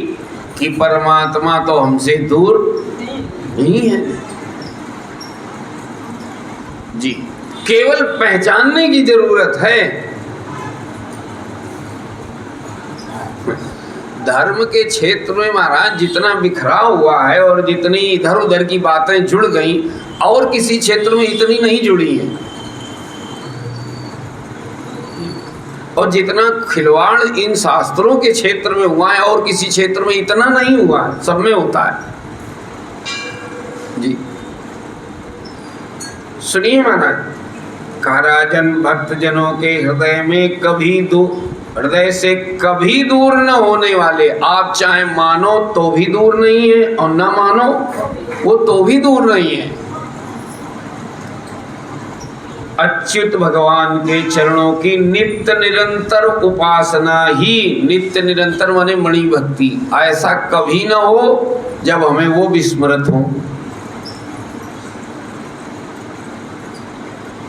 कि परमात्मा तो हमसे दूर नहीं है। जी, केवल पहचानने की जरूरत है। धर्म के क्षेत्र में महाराज जितना बिखराव हुआ है और जितनी इधर उधर की बातें जुड़ गई, और किसी क्षेत्र में इतनी नहीं जुड़ी है, और जितना खिलवाड़ इन शास्त्रों के क्षेत्र में हुआ है और किसी क्षेत्र में इतना नहीं हुआ है, सब में होता है। जी सुनिए महाराज, कहा राजन, भक्त जनों के हृदय में हृदय से कभी दूर न होने वाले। आप चाहे मानो तो भी दूर नहीं है और न मानो वो तो भी दूर नहीं है। अच्युत भगवान के चरणों की नित्य निरंतर उपासना ही, नित्य निरंतर माने मणि भक्ति, ऐसा कभी न हो जब हमें वो विस्मृत हो।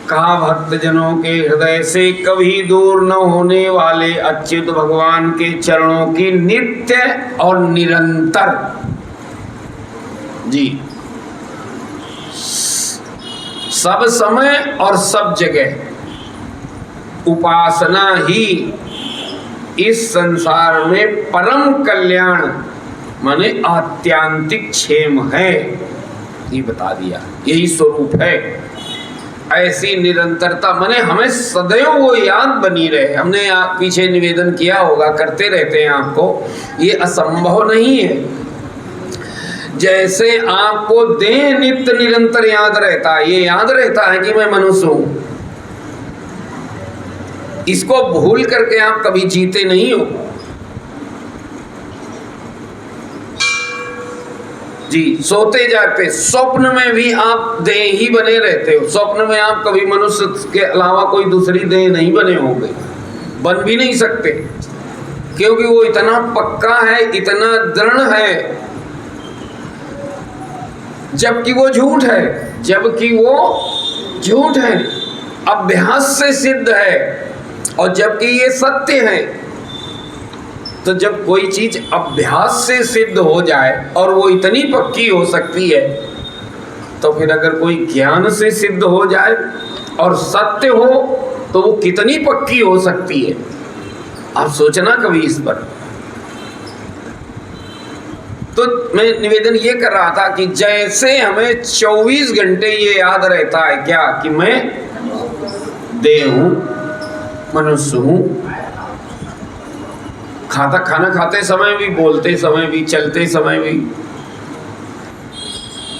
कहा भक्तजनों के हृदय से कभी दूर न होने वाले अच्युत भगवान के चरणों की नित्य और निरंतर जी, सब समय और सब जगह उपासना ही इस संसार में परम कल्याण माने आत्यांतिक क्षेम है, ये बता दिया, यही स्वरूप है। ऐसी निरंतरता माने हमें सदैव वो याद बनी रहे। हमने पीछे निवेदन किया होगा, करते रहते हैं आपको, ये असंभव नहीं है। जैसे आपको देह नित्य निरंतर याद रहता है, ये याद रहता है कि मैं मनुष्य हूं, इसको भूल करके आप कभी जीते नहीं हो जी। सोते जागते स्वप्न में भी आप देह ही बने रहते हो। स्वप्न में आप कभी मनुष्य के अलावा कोई दूसरी देह नहीं बने होंगे, बन भी नहीं सकते, क्योंकि वो इतना पक्का है, इतना दृढ़ है, जबकि वो झूठ है, जबकि वो झूठ है, अभ्यास से सिद्ध है, और जबकि ये सत्य है। तो जब कोई चीज अभ्यास से सिद्ध हो जाए और वो इतनी पक्की हो सकती है, तो फिर अगर कोई ज्ञान से सिद्ध हो जाए और सत्य हो तो वो कितनी पक्की हो सकती है। आप सोचना कभी इस पर। तो मैं निवेदन ये कर रहा था कि जैसे हमें 24 घंटे ये याद रहता है क्या कि मैं देह हूं, मनुष्य हूं, खाना खाते समय भी, बोलते समय भी, चलते समय भी,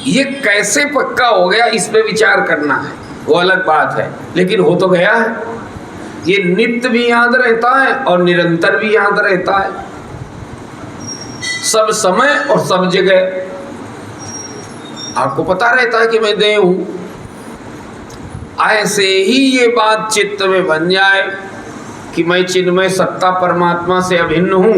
ये कैसे पक्का हो गया, इस पे विचार करना है, वो अलग बात है, लेकिन हो तो गया है। ये नित्य भी याद रहता है और निरंतर भी याद रहता है, सब समय और सब जगह। आपको पता रहता है कि मैं देह हूं। ऐसे ही ये बात चित्त में बन जाए कि मैं चिन्मय सत्ता परमात्मा से अभिन्न हूं।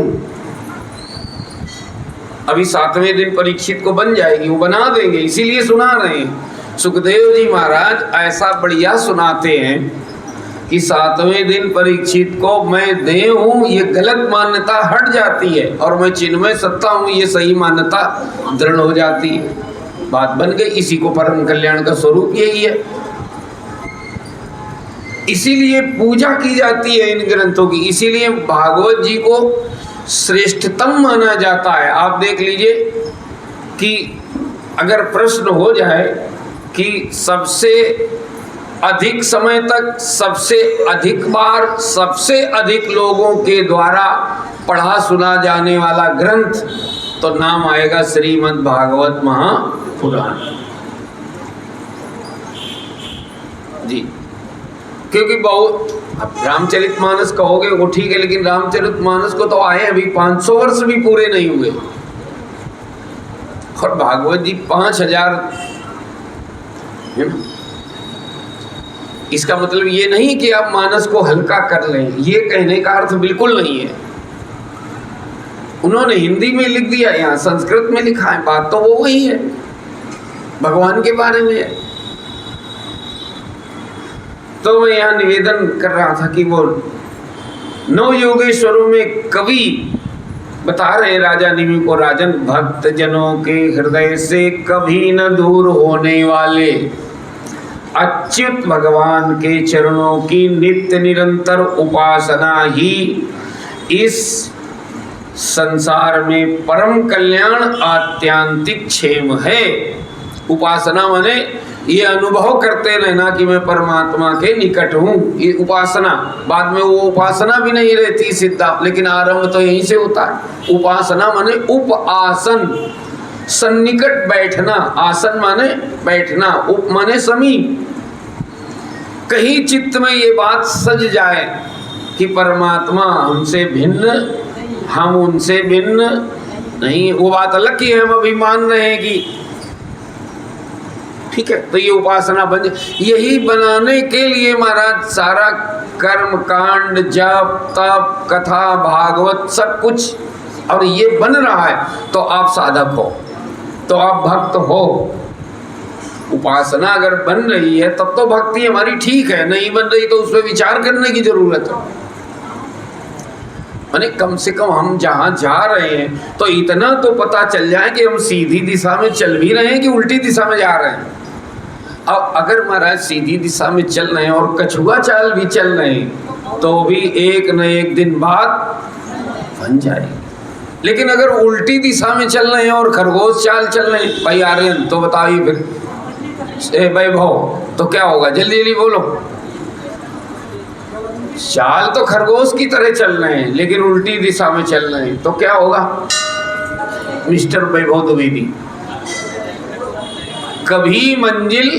अभी 7वें दिन परीक्षित को बन जाएगी, वो बना देंगे, इसीलिए सुना रहे हैं। सुखदेव जी महाराज ऐसा बढ़िया सुनाते हैं कि 7वें दिन परीक्षित को मैं देह हूं ये गलत मान्यता हट जाती है और मैं चिन्मय सत्ता हूं ये सही मान्यता दृढ़ हो जाती है। बात बन गई। इसी को परम कल्याण का स्वरूप यही है, इसीलिए पूजा की जाती है इन ग्रंथों की, इसीलिए भागवत जी को श्रेष्ठतम माना जाता है। आप देख लीजिए कि अगर प्रश्न हो जाए कि सबसे अधिक समय तक, सबसे अधिक बार, सबसे अधिक लोगों के द्वारा पढ़ा सुना जाने वाला ग्रंथ, तो नाम आएगा श्रीमद् भागवत महापुराण जी। क्योंकि बहुत, अब रामचरितमानस कहोगे वो ठीक है, लेकिन रामचरितमानस को तो आए अभी 500 वर्ष भी पूरे नहीं हुए, और भागवत जी 5000 है ना। इसका मतलब ये नहीं कि आप मानस को हल्का कर लें, ये कहने का अर्थ बिल्कुल नहीं है। उन्होंने हिंदी में लिख दिया, यहाँ संस्कृत में लिखा है, बात तो वो वही है, भगवान के बारे में है। तो मैं यहाँ निवेदन कर रहा था कि वो नव योगेश्वरों में कवि बता रहे राजा निमि को, राजन भक्त जनों के हृदय से कभी न दूर होने वाले अच्युत भगवान के चरणों की नित्य निरंतर उपासना ही इस संसार में परम कल्याण आत्यांतिक क्षेम है। उपासना माने ये अनुभव करते रहना कि मैं परमात्मा के निकट हूँ, ये उपासना। बाद में वो उपासना भी नहीं रहती सिद्धा, लेकिन आरंभ तो यहीं से होता है। उपासना माने उपासन, सन्निकट बैठना, आसन माने बैठना, उप माने समीप। कहीं चित्त में ये बात सज जाए कि परमात्मा हमसे भिन्न, हम उनसे भिन्न नहीं। वो बात अलग की है, हम अभी मान रहे हैं कि ठीक है, तो ये उपासना बन जाए। यही बनाने के लिए महाराज सारा कर्म कांड, जप तप, कथा भागवत सब कुछ, और ये बन रहा है तो आप साधक हो, तो आप भक्त हो। उपासना अगर बन रही है तब तो भक्ति हमारी ठीक है, नहीं बन रही तो उस पर विचार करने की जरूरत है। माने कम से कम हम जहाँ जा रहे हैं तो इतना तो पता चल जाए कि हम सीधी दिशा में चल भी रहे हैं कि उल्टी दिशा में जा रहे हैं। अब अगर महाराज सीधी दिशा में चल रहे हैं और कछुआ चाल भी चल रहे हैं तो भी एक न एक दिन बाद बन जाएगी। लेकिन अगर उल्टी दिशा में चल रहे हैं और खरगोश चाल चल रहे हैं, भाई आर्यन तो बताइए फिर वैभव तो क्या होगा, जल्दी जल्दी बोलो। चाल तो खरगोश की तरह चल रहे हैं लेकिन उल्टी दिशा में चल रहे हैं तो क्या होगा मिस्टर वैभव द्विवेदी? कभी मंजिल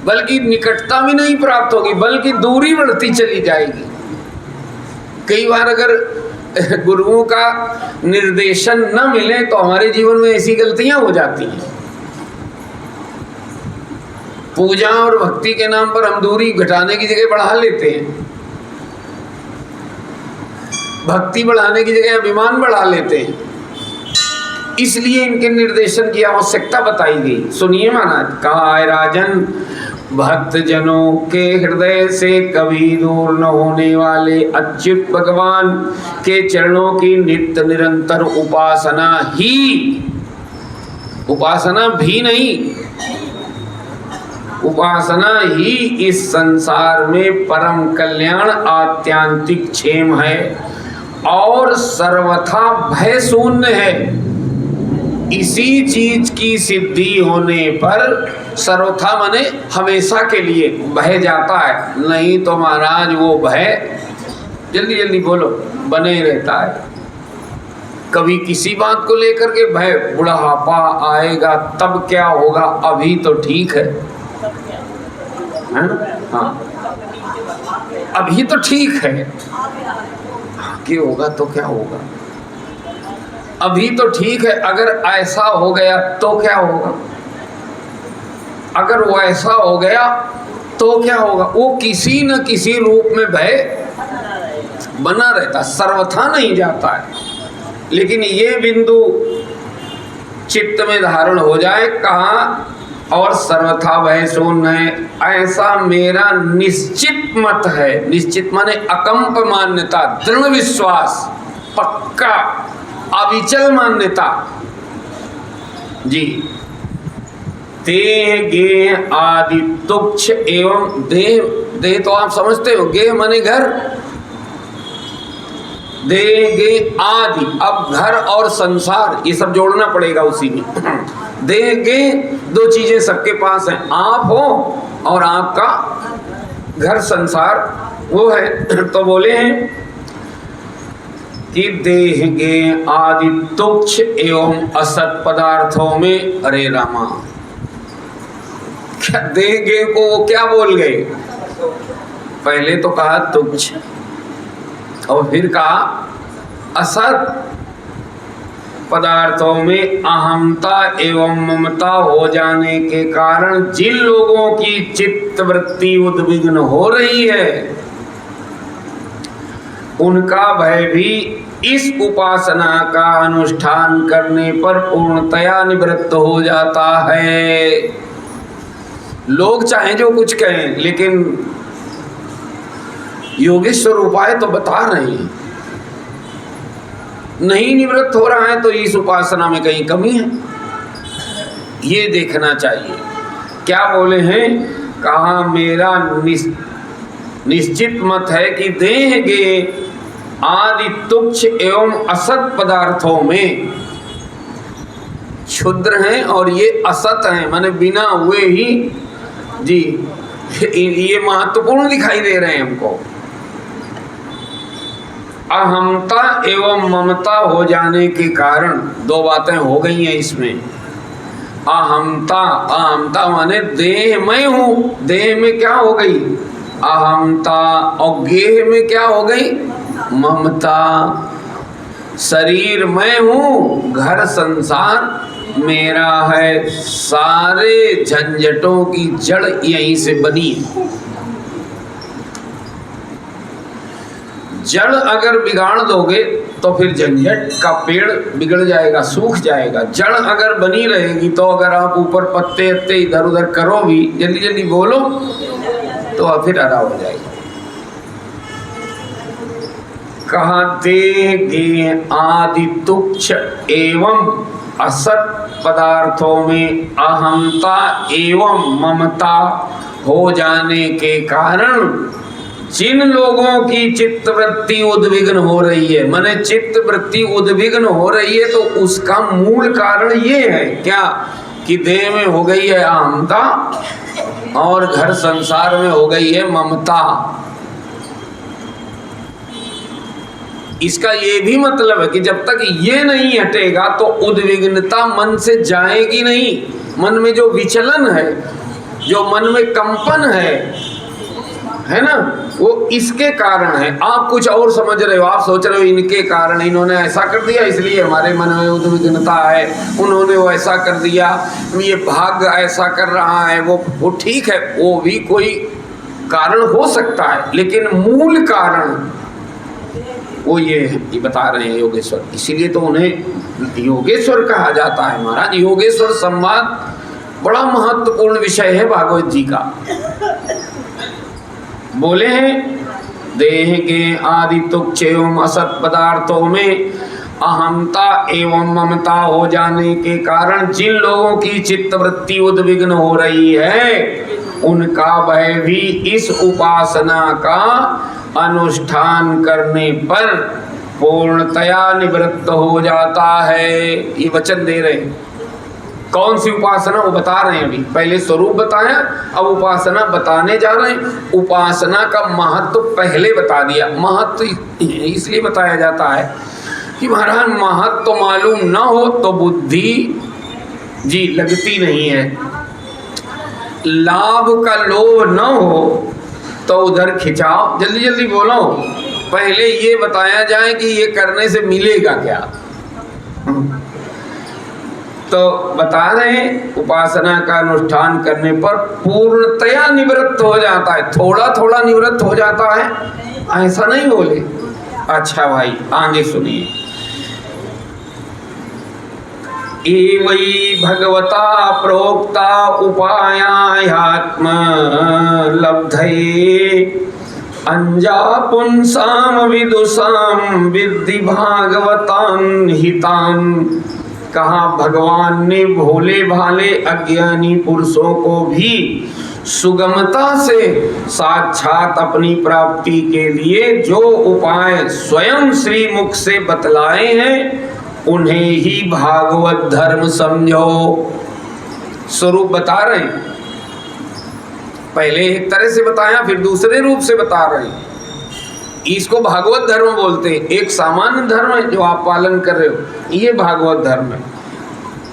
बल्कि निकटता में नहीं प्राप्त होगी, बल्कि दूरी बढ़ती चली जाएगी। कई बार अगर गुरुओं का निर्देशन न मिले तो हमारे जीवन में ऐसी गलतियां हो जाती हैं। पूजा और भक्ति के नाम पर हम दूरी घटाने की जगह बढ़ा लेते हैं, भक्ति बढ़ाने की जगह अभिमान बढ़ा लेते हैं। इसलिए इनके निर्देशन की आवश्यकता बताई गई। सुनिए महाराज, कहा है राजन, भक्त जनों के हृदय से कभी दूर न होने वाले अच्युत भगवान के चरणों की नित्य निरंतर उपासना ही, उपासना भी नहीं, उपासना ही इस संसार में परम कल्याण आत्यांतिक क्षेम है और सर्वथा भय शून्य है। इसी चीज की सिद्धि होने पर सर्वथा माने हमेशा के लिए भय जाता है, नहीं तो महाराज वो भय जल्दी जल्दी बोलो बने रहता है। कभी किसी बात को लेकर के भय, बुढ़ापा आएगा तब क्या होगा, अभी तो ठीक है ना? हाँ अभी तो ठीक है, आगे होगा तो क्या होगा, अभी तो ठीक है। अगर ऐसा हो गया तो क्या होगा, अगर वो ऐसा हो गया तो क्या होगा, वो किसी न किसी रूप में भय बना रहता, सर्वथा नहीं जाता है। लेकिन ये बिंदु चित्त में धारण हो जाए, कहा और सर्वथा भय शून्य है, ऐसा मेरा निश्चित मत है। निश्चित माने अकंप मान्यता, दृढ़ विश्वास, पक्का अविचल मान्यता जी। देह गेह आदि तुच्छ एवं देह, देह तो आप समझते हो, गेह माने घर, देह गेह आदि, अब घर और संसार ये सब जोड़ना पड़ेगा उसी में। देह गेह दो चीजें सबके पास हैं, आप हो और आपका घर संसार वो है। तो बोले हैं कि देह गेह आदि तुच्छ एवं असत पदार्थों में, अरे रामा क्या देह गेह को वो क्या बोल गए, पहले तो कहा तुच्छ और फिर कहा असत पदार्थों में अहमता एवं ममता हो जाने के कारण जिन लोगों की चित्त वृत्ति उद्विग्न हो रही है उनका भय भी इस उपासना का अनुष्ठान करने पर पूर्णतया निवृत्त हो जाता है। लोग चाहे जो कुछ कहें, लेकिन योगेश्वर उपाय तो बता रहे हैं, नहीं निवृत्त हो रहा है तो इस उपासना में कहीं कमी है, ये देखना चाहिए। क्या बोले हैं, कहा मेरा निश्चित मत है कि देह के आदि तुच्छ एवं असत पदार्थों में क्षुद्र हैं और ये असत हैं, माने बिना हुए ही जी, ये महत्वपूर्ण दिखाई दे रहे हैं हमको। अहमता एवं ममता हो जाने के कारण दो बातें हो गई हैं इसमें। अहमता, अहमता माने देह मैं हूँ, देह में क्या हो गई अहमता, और गेह में क्या हो गई ममता। शरीर मैं हूँ, घर संसार मेरा है, सारे झंझटों की जड़ यहीं से बनी है। जड़ अगर बिगाड़ दोगे तो फिर झंझट का पेड़ बिगड़ जाएगा, सूख जाएगा। जड़ अगर बनी रहेगी तो अगर आप ऊपर पत्ते अत्ते इधर उधर करो भी, जल्दी जल्दी बोलो तो फिर हरा हो जाएगा। कहा देगे आदि तुच्छ एवं असत पदार्थों में अहंता एवं ममता हो जाने के कारण जिन लोगों की चित्त वृत्ति उद्विग्न हो रही है, माने चित्त वृत्ति उद्विग्न हो रही है, तो उसका मूल कारण ये है क्या कि देह में हो गई है अहंता और घर संसार में हो गई है ममता। इसका ये भी मतलब है कि जब तक ये नहीं हटेगा तो उद्विग्नता मन से जाएगी नहीं। मन में जो विचलन है, जो मन में कंपन है ना, वो इसके कारण है। आप कुछ और समझ रहे हो, आप सोच रहे हो इनके कारण, इन्होंने ऐसा कर दिया इसलिए हमारे मन में उद्विग्नता है, उन्होंने वो ऐसा कर दिया, ये भाग्य ऐसा कर रहा है, वो ठीक है, वो भी कोई कारण हो सकता है, लेकिन मूल कारण वो ये बता रहे हैं योगेश्वर। इसीलिए तो उन्हें योगेश्वर कहा जाता है। महाराज योगेश्वर संवाद बड़ा महत्वपूर्ण विषय है भागवत जी का। बोले हैं देह के आदि तुच्छ एवं असत पदार्थों में अहंता एवं ममता हो जाने के कारण जिन लोगों की चित्त वृत्ति उद्विग्न हो रही है, उनका वह भी इस उपासना का अनुष्ठान करने पर पूर्णतया निवृत्त हो जाता है। ये वचन दे रहे हैं। कौन सी उपासना वो बता रहे हैं। अभी पहले स्वरूप बताया, अब उपासना बताने जा रहे हैं। उपासना का महत्व पहले बता दिया। महत्व इसलिए बताया जाता है कि महाराज महत्व मालूम ना हो तो बुद्धि जी लगती नहीं है, लाभ का लोभ न हो तो उधर खिंचाव। जल्दी जल्दी बोलो, पहले ये बताया जाए कि ये करने से मिलेगा क्या। तो बता रहे हैं उपासना का अनुष्ठान करने पर पूर्णतया निवृत्त हो जाता है। थोड़ा थोड़ा निवृत्त हो जाता है ऐसा नहीं बोले। अच्छा भाई आगे सुनिए। एवै भगवता प्रोक्ता उपायात्म लब्धये अंजा पुंसाम विदुषाम विद्धि भागवतान हितान। कहा भगवान ने भोले भाले अज्ञानी पुरुषों को भी सुगमता से साक्षात अपनी प्राप्ति के लिए जो उपाय स्वयं श्री मुख से बतलाए हैं उन्हें ही भागवत धर्म समझो। स्वरूप बता रहे हैं। पहले एक तरह से बताया, फिर दूसरे रूप से बता रहे हैं। इसको भागवत धर्म बोलते हैं। एक सामान्य धर्म है जो आप पालन कर रहे हो, ये भागवत धर्म है।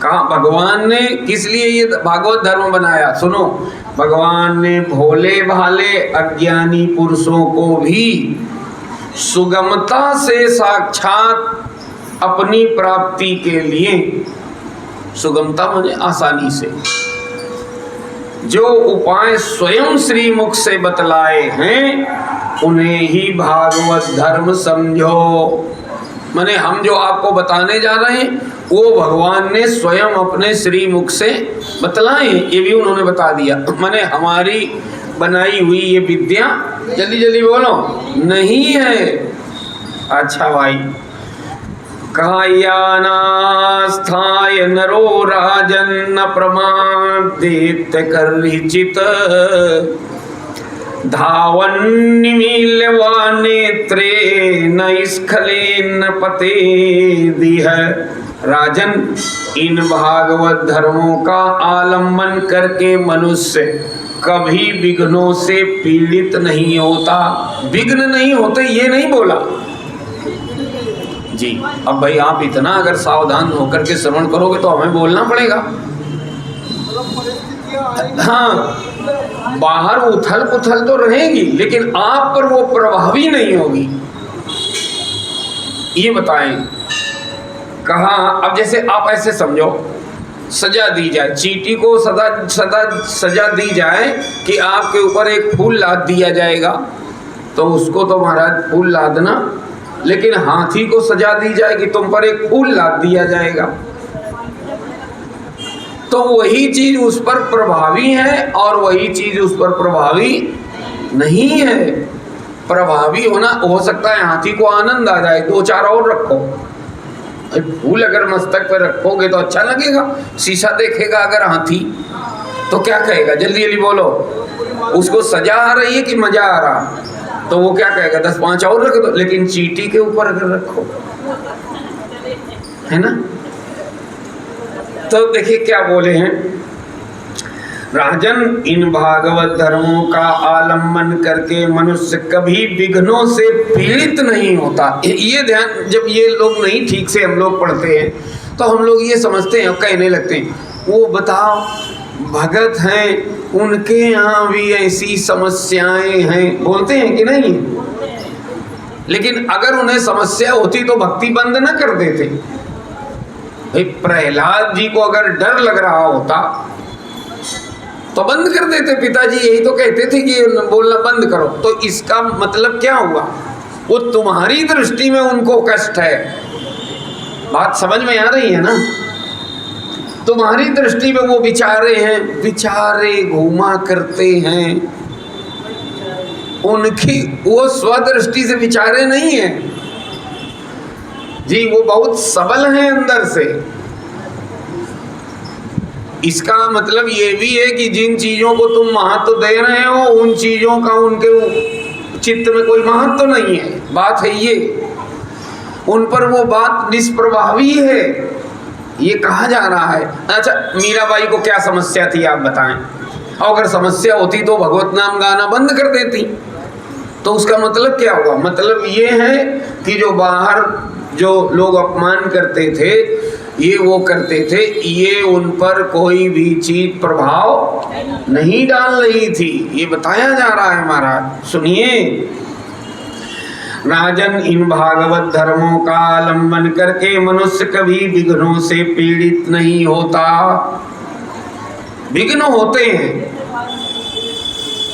कहा भगवान ने किस लिए ये भागवत धर्म बनाया। सुनो, भगवान ने भोले भाले अज्ञानी पुरुषों को भी सुगमता से साक्षात अपनी प्राप्ति के लिए, सुगमता माने आसानी से, जो उपाय स्वयं श्री मुख से बतलाए हैं उन्हें ही भागवत धर्म समझो। माने हम जो आपको बताने जा रहे हैं वो भगवान ने स्वयं अपने श्री मुख से बतलाए, ये भी उन्होंने बता दिया। माने हमारी बनाई हुई ये विद्या, जल्दी जल्दी बोलो, नहीं है। अच्छा भाई, कायानास्थाय नरो राजन्न प्रमादित कर्हिचित धावन्निमील्यवा नेत्रे न स्खलेन पते दिह। राजन, इन भागवत धर्मों का आलम्बन करके मनुष्य कभी विघ्नों से पीड़ित नहीं होता। विघ्न नहीं होते ये नहीं बोला जी। अब भाई आप इतना अगर सावधान होकर के श्रवण करोगे तो हमें बोलना पड़ेगा। हाँ, बाहर उथल पुथल तो रहेगी लेकिन आप पर वो प्रभावी नहीं होगी, ये बताएं। कहा अब जैसे आप ऐसे समझो सजा दी जाए, चींटी को सजा दी जाए कि आपके ऊपर एक फूल लाद दिया जाएगा, तो उसको तो महाराज फूल लादना, लेकिन हाथी को सजा दी जाए कि तुम पर एक फूल लाद दिया जाएगा, तो वही चीज उस पर प्रभावी है और वही चीज उस पर प्रभावी नहीं है। प्रभावी होना हो सकता है हाथी को आनंद आ जाए, 2-4 और रखो, फूल अगर मस्तक पर रखोगे तो अच्छा लगेगा, शीशा देखेगा अगर हाथी तो क्या कहेगा, जल्दी जल्दी बोलो, उसको सजा आ रही है कि मजा आ रहा, तो वो क्या कहेगा 10-5 और रख दो। लेकिन चींटी के ऊपर अगर रखो, है ना, तो देखिए क्या बोले हैं राजन, इन भागवत धर्मों का आलम्बन करके मनुष्य कभी विघ्नों से पीड़ित नहीं होता। ये ध्यान, जब ये लोग नहीं ठीक से हम लोग पढ़ते हैं तो हम लोग ये समझते हैं और कहने लगते हैं, वो बताओ भगत हैं उनके यहाँ भी ऐसी समस्याएं हैं, बोलते हैं कि नहीं? लेकिन अगर उन्हें समस्या होती तो भक्ति बंद न कर देते। भाई प्रहलाद जी को अगर डर लग रहा होता तो बंद कर देते, पिताजी यही तो कहते थे कि बोलना बंद करो। तो इसका मतलब क्या हुआ, वो तुम्हारी दृष्टि में उनको कष्ट है, बात समझ में आ रही है ना? तुम्हारी दृष्टि में वो बेचारे हैं, बेचारे घूमा करते हैं, उनकी वो स्वदृष्टि से बेचारे नहीं है जी, वो बहुत सबल हैं अंदर से। इसका मतलब ये भी है कि जिन चीजों को तुम महत्व दे रहे हो उन चीजों का उनके चित्त में कोई महत्व नहीं है, बात है ये, उन पर वो बात निष्प्रभावी है, ये कहा जा रहा है। अच्छा, मीराबाई को क्या समस्या थी आप बताएं? और अगर समस्या होती तो भगवत नाम गाना बंद कर देती, तो उसका मतलब क्या हुआ? मतलब ये है कि जो बाहर जो लोग अपमान करते थे, ये वो करते थे, ये उन पर कोई भी चीज प्रभाव नहीं डाल रही थी, ये बताया जा रहा है महाराज। सुनिए राजन, इन भागवत धर्मों का आलम्बन करके मनुष्य कभी विघ्नों से पीड़ित नहीं होता। विघ्न होते हैं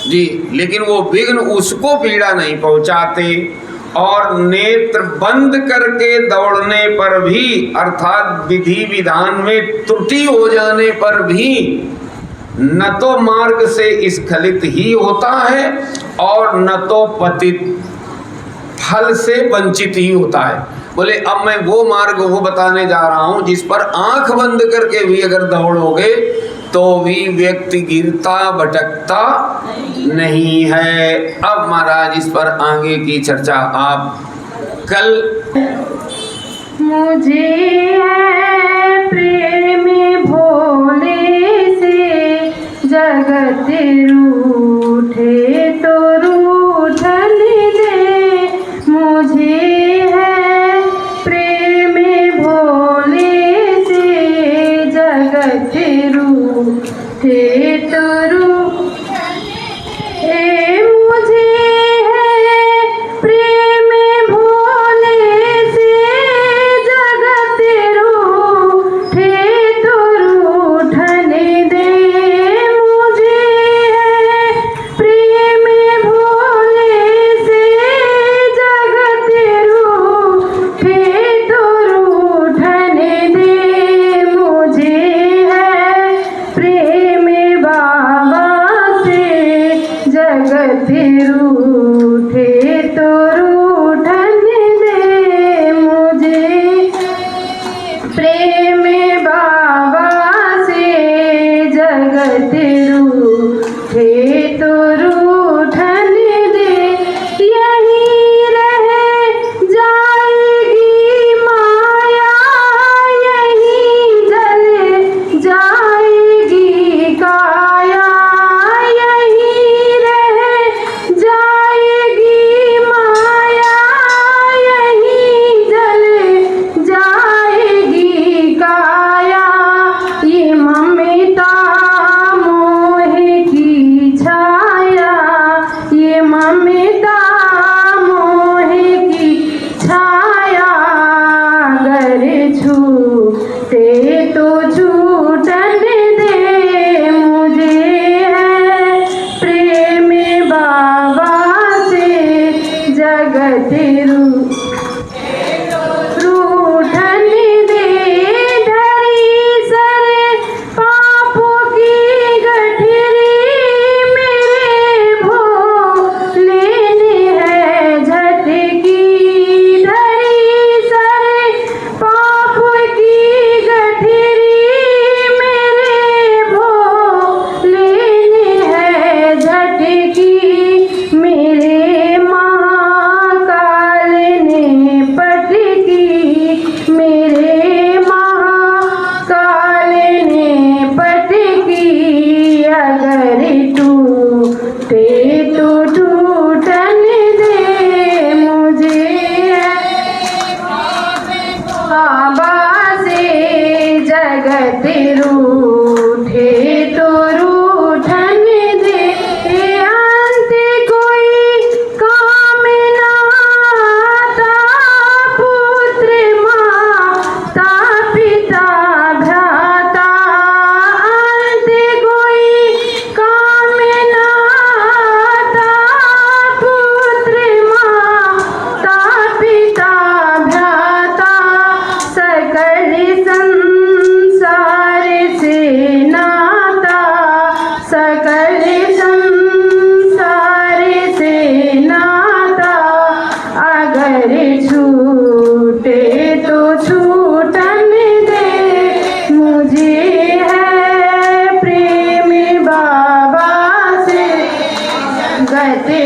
जी, लेकिन वो विघ्न उसको पीड़ा नहीं पहुंचाते। और नेत्र बंद करके दौड़ने पर भी, अर्थात विधि विधान में त्रुटि हो जाने पर भी, न तो मार्ग से स्खलित ही होता है और न तो पतित फल से वंचित ही होता है। बोले अब मैं वो मार्ग वो बताने जा रहा हूं जिस पर आंख बंद करके भी अगर दौड़ोगे तो भी व्यक्ति गिरता भटकता नहीं है। अब महाराज इस पर आगे की चर्चा आप कल। मुझे है प्रेम भोले से, जगत रूठे तो रूठन दे। मुझे है प्रेम भोले से, जगत रूठे तो प्रिय रूठन दे धरी सरे पापों की गठरी मेरे भोले ने है झटकी धरी सरे पापों की गठरी मेरे भोले ने है झटकी मेरे महाकाल ने पटकी मेरे महाकाल ने पटकी अगर टूटे तो टूटन दे मुझे बाबा से जगत रूठे तो रूठन दे अंत कोई काम ना आता पुत्र माता पिता भ्राता अंत कोई काम ना आता पुत्र माता पिता भ्राता सकल संसार से नाता सकल संसार से नाता अगर छूटे तो छूटन दे मुझे है प्रेम बाबा से गते